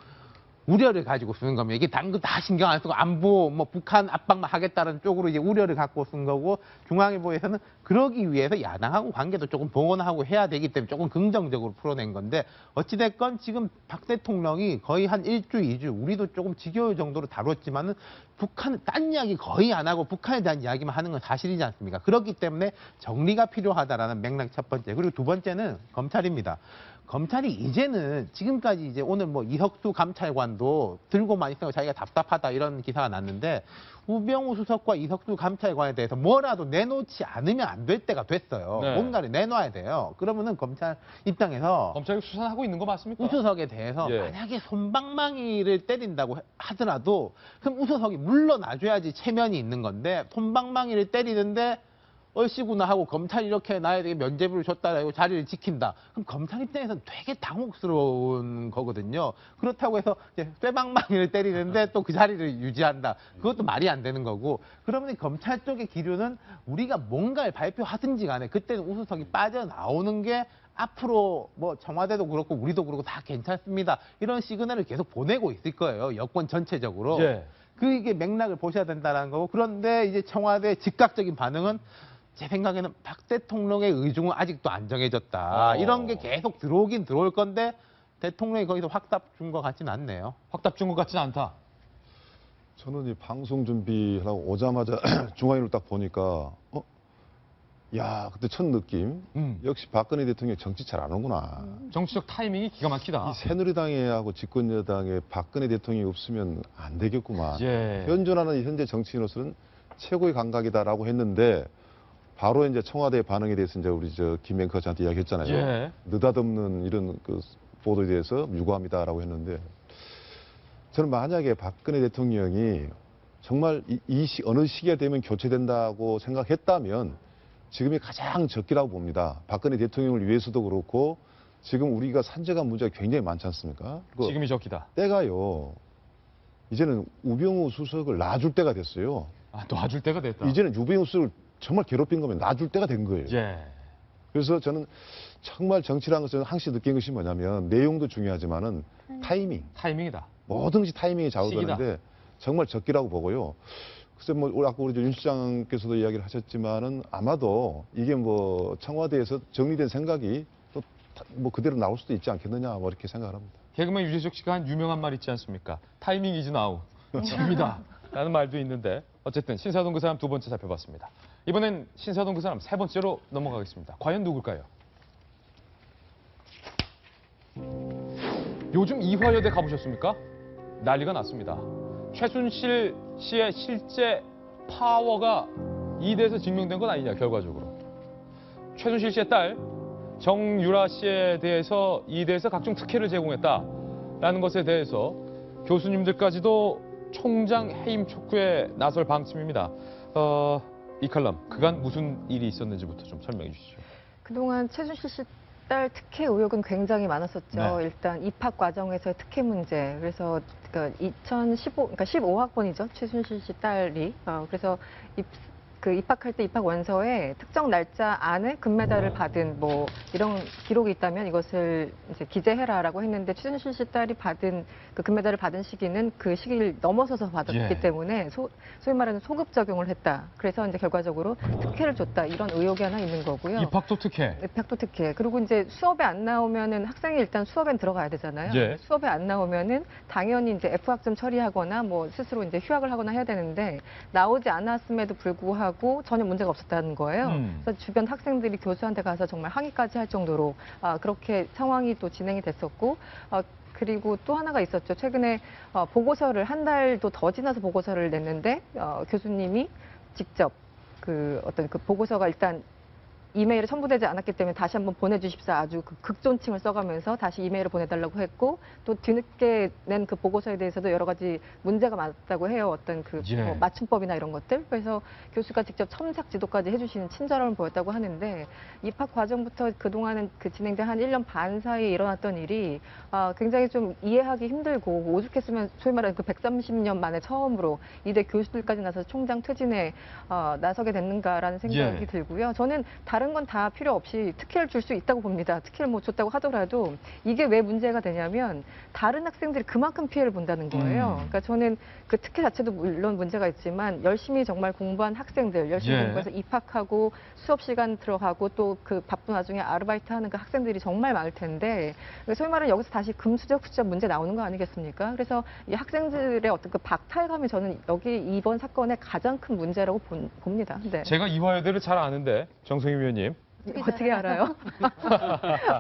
우려를 가지고 쓰는 겁니다. 이게 당근 다 신경 안 쓰고 안보, 뭐 북한 압박만 하겠다는 쪽으로 이제 우려를 갖고 쓴 거고 중앙일보에서는 그러기 위해서 야당하고 관계도 조금 봉헌하고 해야 되기 때문에 조금 긍정적으로 풀어낸 건데 어찌됐건 지금 박 대통령이 거의 한 1주, 2주 우리도 조금 지겨울 정도로 다뤘지만은 북한 딴 이야기 거의 안 하고 북한에 대한 이야기만 하는 건 사실이지 않습니까? 그렇기 때문에 정리가 필요하다라는 맥락 첫 번째. 그리고 두 번째는 검찰입니다. 검찰이 이제는 지금까지 이제 오늘 뭐 이석수 감찰관도 들고만 있어서 자기가 답답하다 이런 기사가 났는데 우병우 수석과 이석수 감찰관에 대해서 뭐라도 내놓지 않으면 안 될 때가 됐어요. 네. 뭔가를 내놔야 돼요. 그러면은 검찰 입장에서 검찰이 수사하고 있는 거 맞습니까? 우수석에 대해서 예. 만약에 손방망이를 때린다고 하더라도 그럼 우수석이 물러나줘야지 체면이 있는 건데 손방망이를 때리는데 얼씨구나 하고 검찰이 이렇게 나에게 면죄부를 줬다라고 자리를 지킨다. 그럼 검찰 입장에서는 되게 당혹스러운 거거든요. 그렇다고 해서 이제 쇠방망이를 때리는데 또 그 자리를 유지한다. 그것도 말이 안 되는 거고. 그러면 검찰 쪽의 기류는 우리가 뭔가를 발표하든지 간에 그때는 우수석이 빠져나오는 게 앞으로 뭐 청와대도 그렇고 우리도 그렇고 다 괜찮습니다. 이런 시그널을 계속 보내고 있을 거예요. 여권 전체적으로. 예. 그게 맥락을 보셔야 된다는 거고. 그런데 이제 청와대의 즉각적인 반응은 제 생각에는 박 대통령의 의중은 아직도 안 정해졌다. 이런 게 계속 들어오긴 들어올 건데 대통령이 거기서 확답 준 것 같지는 않네요. 확답 준 것 같지는 않다. 저는 이 방송 준비하고 오자마자 중앙일보를 딱 보니까 야, 그때 첫 느낌 역시 박근혜 대통령이 정치 잘 안 오구나. 정치적 타이밍이 기가 막히다. 이 새누리당하고 집권여당에 박근혜 대통령이 없으면 안 되겠구만. 예. 현존하는 현재 정치인으로서는 최고의 감각이다라고 했는데 바로 이제 청와대의 반응에 대해서 이제 우리 김 앵커한테 이야기했잖아요. 예. 느닷없는 이런 그 보도에 대해서 유감이다라고 했는데 저는 만약에 박근혜 대통령이 정말 어느 시기가 되면 교체된다고 생각했다면 지금이 가장 적기라고 봅니다. 박근혜 대통령을 위해서도 그렇고 지금 우리가 산재가 문제가 굉장히 많지 않습니까? 지금이 적기다. 때가요. 이제는 우병우 수석을 놔줄 때가 됐어요. 아, 놔줄 때가 됐다. 이제는 우병우 수석을 정말 괴롭힌 거면 놔줄 때가 된 거예요. 예. 그래서 저는 정말 정치라는 것을 항상 느낀 것이 뭐냐면 내용도 중요하지만은 타이밍. 타이밍이다. 뭐든지 타이밍이 좌우되는데 시기다. 정말 적기라고 보고요. 글쎄 뭐 아까 우리 윤 시장께서도 이야기를 하셨지만은 아마도 이게 뭐 청와대에서 정리된 생각이 또 뭐 그대로 나올 수도 있지 않겠느냐 뭐 이렇게 생각을 합니다. 개그맨 유재석 씨가 한 유명한 말 있지 않습니까? 타이밍 이즈 나우. 지금이다. 라는 말도 있는데 어쨌든 신사동 그 사람 두 번째 살펴봤습니다. 이번엔 신사동 그 사람 세 번째로 넘어가겠습니다. 과연 누굴까요? 요즘 이화여대 가보셨습니까? 난리가 났습니다. 최순실 씨의 실제 파워가 이대에서 증명된 건 아니냐 결과적으로. 최순실 씨의 딸 정유라 씨에 대해서 이대에서 각종 특혜를 제공했다라는 것에 대해서 교수님들까지도 총장 해임 촉구에 나설 방침입니다. 이 칼럼 그간 무슨 일이 있었는지부터 좀 설명해 주시죠. 그동안 최순실 씨 딸 특혜 의혹은 굉장히 많았었죠. 네. 일단 입학 과정에서의 특혜 문제. 그래서 그러니까 15학번이죠. 최순실 씨 딸이. 그래서 입학할 때 입학 원서에 특정 날짜 안에 금메달을 받은 뭐 이런 기록이 있다면 이것을 이제 기재해라라고 했는데 최순실 씨 딸이 받은 그 금메달을 받은 시기는 그 시기를 넘어서서 받았기 예. 때문에 소위 말하는 소급 적용을 했다. 그래서 이제 결과적으로 특혜를 줬다. 이런 의혹이 하나 있는 거고요. 입학도 특혜. 입학도 특혜. 그리고 이제 수업에 안 나오면은 학생이 일단 수업엔 들어가야 되잖아요. 예. 수업에 안 나오면은 당연히 이제 F학점 처리하거나 뭐 스스로 이제 휴학을 하거나 해야 되는데 나오지 않았음에도 불구하고 전혀 문제가 없었다는 거예요. 그래서 주변 학생들이 교수한테 가서 정말 항의까지 할 정도로 그렇게 상황이 또 진행이 됐었고 그리고 또 하나가 있었죠. 최근에 보고서를 한 달도 더 지나서 보고서를 냈는데 교수님이 직접 그 보고서가 일단 이메일에 첨부되지 않았기 때문에 다시 한번 보내주십사 아주 그 극존칭을 써가면서 다시 이메일을 보내달라고 했고 또 뒤늦게 낸 그 보고서에 대해서도 여러 가지 문제가 많다고 해요. 어떤 그 예. 뭐 맞춤법이나 이런 것들. 그래서 교수가 직접 첨삭 지도까지 해주시는 친절함을 보였다고 하는데 입학 과정부터 그동안은 그 진행된 한 1년 반 사이에 일어났던 일이 굉장히 좀 이해하기 힘들고 오죽했으면 소위 말하는 그 130년 만에 처음으로 이대 교수들까지 나서 총장 퇴진에 나서게 됐는가라는 생각이 예. 들고요. 저는 다른 건 다 필요 없이 특혜를 줄 수 있다고 봅니다. 특혜를 뭐 줬다고 하더라도 이게 왜 문제가 되냐면 다른 학생들이 그만큼 피해를 본다는 거예요. 그러니까 저는 그 특혜 자체도 물론 문제가 있지만 열심히 정말 공부한 학생들, 열심히 예. 공부해서 입학하고 수업 시간 들어가고 또 그 바쁜 와중에 아르바이트 하는 그 학생들이 정말 많을 텐데 소위 말하는 여기서 다시 금수저, 후수저 문제 나오는 거 아니겠습니까? 그래서 이 학생들의 어떤 그 박탈감이 저는 여기 이번 사건의 가장 큰 문제라고 봅니다. 네. 제가 이화여대를 잘 아는데 정성희 위원님. 어떻게 알아요?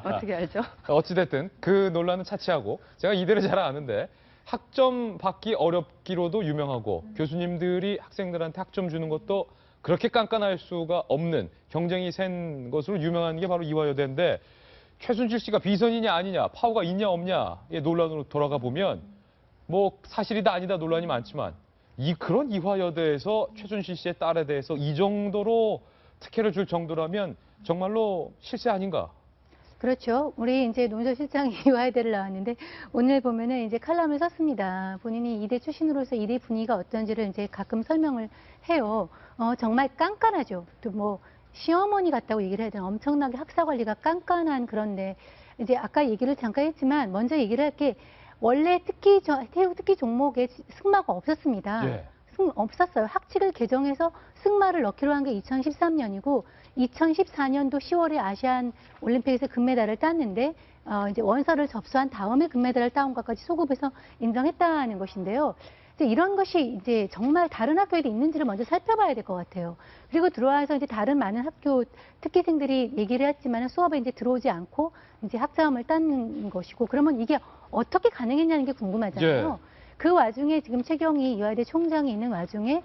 어떻게 알죠? 어찌됐든 그 논란은 차치하고 제가 이대를 잘 아는데 학점 받기 어렵기로도 유명하고 교수님들이 학생들한테 학점 주는 것도 그렇게 깐깐할 수가 없는 경쟁이 센 것으로 유명한 게 바로 이화여대인데 최순실 씨가 비선이냐 아니냐 파워가 있냐 없냐의 논란으로 돌아가 보면 뭐 사실이다 아니다 논란이 많지만 그런 이화여대에서 최순실 씨의 딸에 대해서 이 정도로 특혜를 줄 정도라면 정말로 실세 아닌가? 그렇죠. 우리 이제 논설실장이 이화여대를 나왔는데 오늘 보면은 이제 칼럼을 썼습니다. 본인이 이대 출신으로서 이대 분위기가 어떤지를 이제 가끔 설명을 해요. 정말 깐깐하죠. 또 뭐 시어머니 같다고 얘기를 해야 되나 엄청나게 학사 관리가 깐깐한 그런데 이제 아까 얘기를 잠깐 했지만 먼저 얘기를 할 게 원래 태국 특기 종목에 승마가 없었습니다. 예. 없었어요. 학칙을 개정해서 승마를 넣기로 한 게 2013년이고 2014년도 10월에 아시안 올림픽에서 금메달을 땄는데 이제 원서를 접수한 다음에 금메달을 따온 것까지 소급해서 인정했다는 것인데요. 이제 이런 것이 이제 정말 다른 학교에도 있는지를 먼저 살펴봐야 될 것 같아요. 그리고 들어와서 이제 다른 많은 학교 특기생들이 얘기를 했지만 수업에 이제 들어오지 않고 이제 학자금을 따는 것이고 그러면 이게 어떻게 가능했냐는 게 궁금하잖아요. 예. 그 와중에 지금 최경희 이화여대 총장이 있는 와중에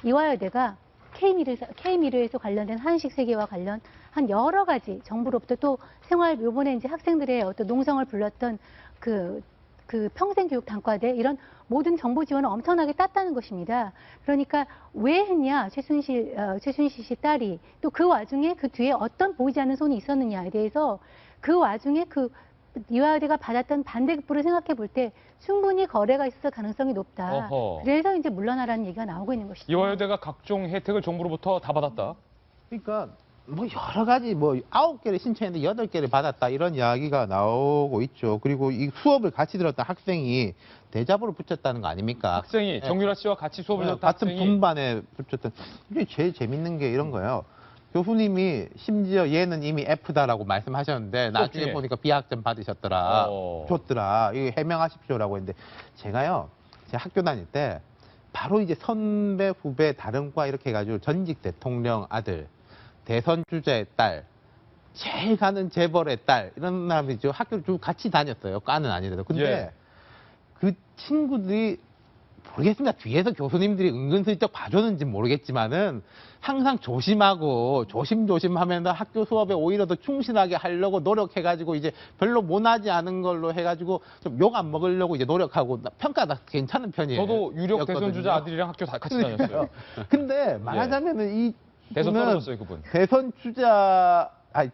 이화여대가 K미르에서 관련된 한식 세계와 관련 한 여러 가지 정부로부터 또 생활 요번에 이제 학생들의 어떤 농성을 불렀던 그 평생교육 단과대 이런 모든 정부 지원을 엄청나게 땄다는 것입니다. 그러니까 왜 했냐 최순실 씨 딸이 또 그 와중에 그 뒤에 어떤 보이지 않는 손이 있었느냐에 대해서 그 와중에 이화여대가 받았던 반대급부를 생각해 볼 때 충분히 거래가 있을 가능성이 높다. 어허. 그래서 이제 물러나라는 얘기가 나오고 있는 것이죠. 이화여대가 각종 혜택을 정부로부터 다 받았다. 그러니까 뭐 여러 가지 뭐 9개를 신청했는데 8개를 받았다 이런 이야기가 나오고 있죠. 그리고 이 수업을 같이 들었던 학생이 대자보를 붙였다는 거 아닙니까? 학생이 정유라 씨와 같이 수업을 듣던 같은 학생이 분반에 붙였던. 이게 제일 재밌는 게 이런 거예요. 교수님이 심지어 얘는 이미 F다라고 말씀하셨는데 나중에 중에. 보니까 B학점 받으셨더라. 줬더라. 이거 해명하십시오라고 했는데 제가 학교 다닐 때 바로 이제 선배, 후배, 다른 과 이렇게 해가지고 전직 대통령 아들, 대선 주자의 딸, 제일 가는 재벌의 딸 이런 사람들이 학교를 쭉 같이 다녔어요. 과는 아니더라도. 근데 예. 그 친구들이 모르겠습니다. 뒤에서 교수님들이 은근슬쩍 봐줬는지 모르겠지만은 항상 조심하고 조심하면서 학교 수업에 오히려 더 충실하게 하려고 노력해가지고 이제 별로 모나지 않은 걸로 해가지고 좀 욕 안 먹으려고 이제 노력하고 평가가 괜찮은 편이에요. 저도 유력 대선 주자 아들이랑 학교 같이 다녔어요. 근데 말하자면은 이 대선 분은 떨어졌어요, 그분. 대선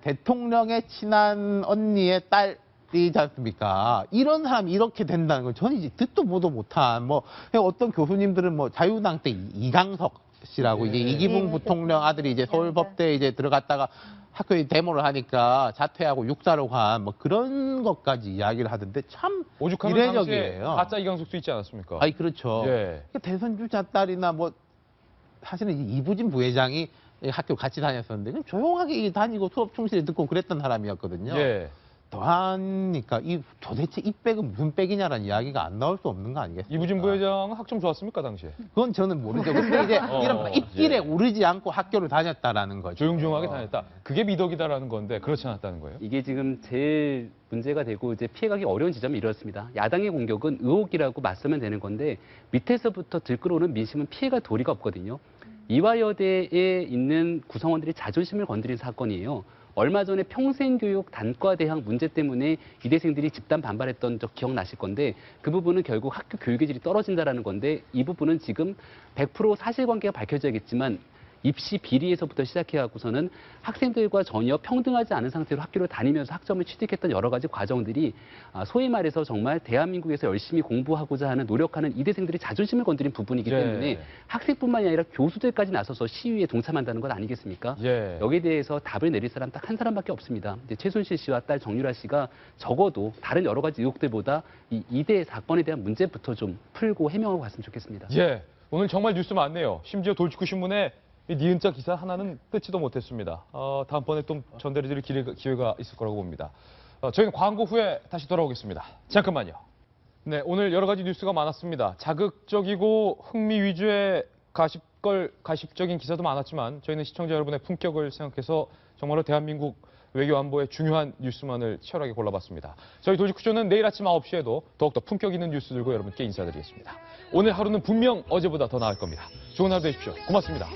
대통령의 친한 언니의 딸이지 않습니까? 이런 사람이 이렇게 된다는 건 저는 이제 듣도 보도 못한 뭐 어떤 교수님들은 뭐 자유당 때 이강석 씨라고 이제 이기붕 부통령 아들이 이제 서울법대에 이제 들어갔다가 학교에 데모를 하니까 자퇴하고 육사로 간 뭐 그런 것까지 이야기를 하던데 참 오죽하면 당시에 이례적이에요. 가짜 이강석도 있지 않았습니까? 아니 그렇죠. 예. 대선 주자 딸이나 뭐 사실은 이부진 부회장이 학교 같이 다녔었는데 그냥 조용하게 다니고 수업 충실히 듣고 그랬던 사람이었거든요. 예. 더하니까 도대체 이 백은 무슨 백이냐라는 이야기가 안 나올 수 없는 거 아니겠습니까? 이부진 부회장은 학점 좋았습니까, 당시에? 그건 저는 모르죠. 근데 이제 이런 입길에 예. 오르지 않고 학교를 다녔다라는 거죠. 조용조용하게 다녔다. 그게 미덕이다라는 건데 그렇지 않았다는 거예요? 이게 지금 제일 문제가 되고 이제 피해가기 어려운 지점이 이렇습니다. 야당의 공격은 의혹이라고 맞서면 되는 건데 밑에서부터 들끓어오는 민심은 피해가 도리가 없거든요. 이화여대에 있는 구성원들이 자존심을 건드린 사건이에요. 얼마 전에 평생교육 단과대학 문제 때문에 이대생들이 집단 반발했던 적 기억나실 건데 그 부분은 결국 학교 교육의 질이 떨어진다는 건데 이 부분은 지금 100% 사실관계가 밝혀져야겠지만 입시 비리에서부터 시작해갖고서는 학생들과 전혀 평등하지 않은 상태로 학교를 다니면서 학점을 취득했던 여러 가지 과정들이 소위 말해서 정말 대한민국에서 열심히 공부하고자 하는 노력하는 이대생들이 자존심을 건드린 부분이기 때문에 학생뿐만이 아니라 교수들까지 나서서 시위에 동참한다는 것 아니겠습니까? 예. 여기에 대해서 답을 내릴 사람 딱 한 사람밖에 없습니다. 이제 최순실 씨와 딸 정유라 씨가 적어도 다른 여러 가지 의혹들보다 이 이대 사건에 대한 문제부터 좀 풀고 해명하고 갔으면 좋겠습니다. 예. 오늘 정말 뉴스 많네요. 심지어 돌직구신문에 이 니은자 기사 하나는 뜯지도 못했습니다. 다음번에 또 전달해드릴 기회가 있을 거라고 봅니다. 저희는 광고 후에 다시 돌아오겠습니다. 잠깐만요. 네, 오늘 여러 가지 뉴스가 많았습니다. 자극적이고 흥미 위주의 가십적인 기사도 많았지만 저희는 시청자 여러분의 품격을 생각해서 정말로 대한민국 외교 안보의 중요한 뉴스만을 치열하게 골라봤습니다. 저희 돌직구쇼는 내일 아침 9시에도 더욱더 품격 있는 뉴스 들고 여러분께 인사드리겠습니다. 오늘 하루는 분명 어제보다 더 나을 겁니다. 좋은 하루 되십시오. 고맙습니다.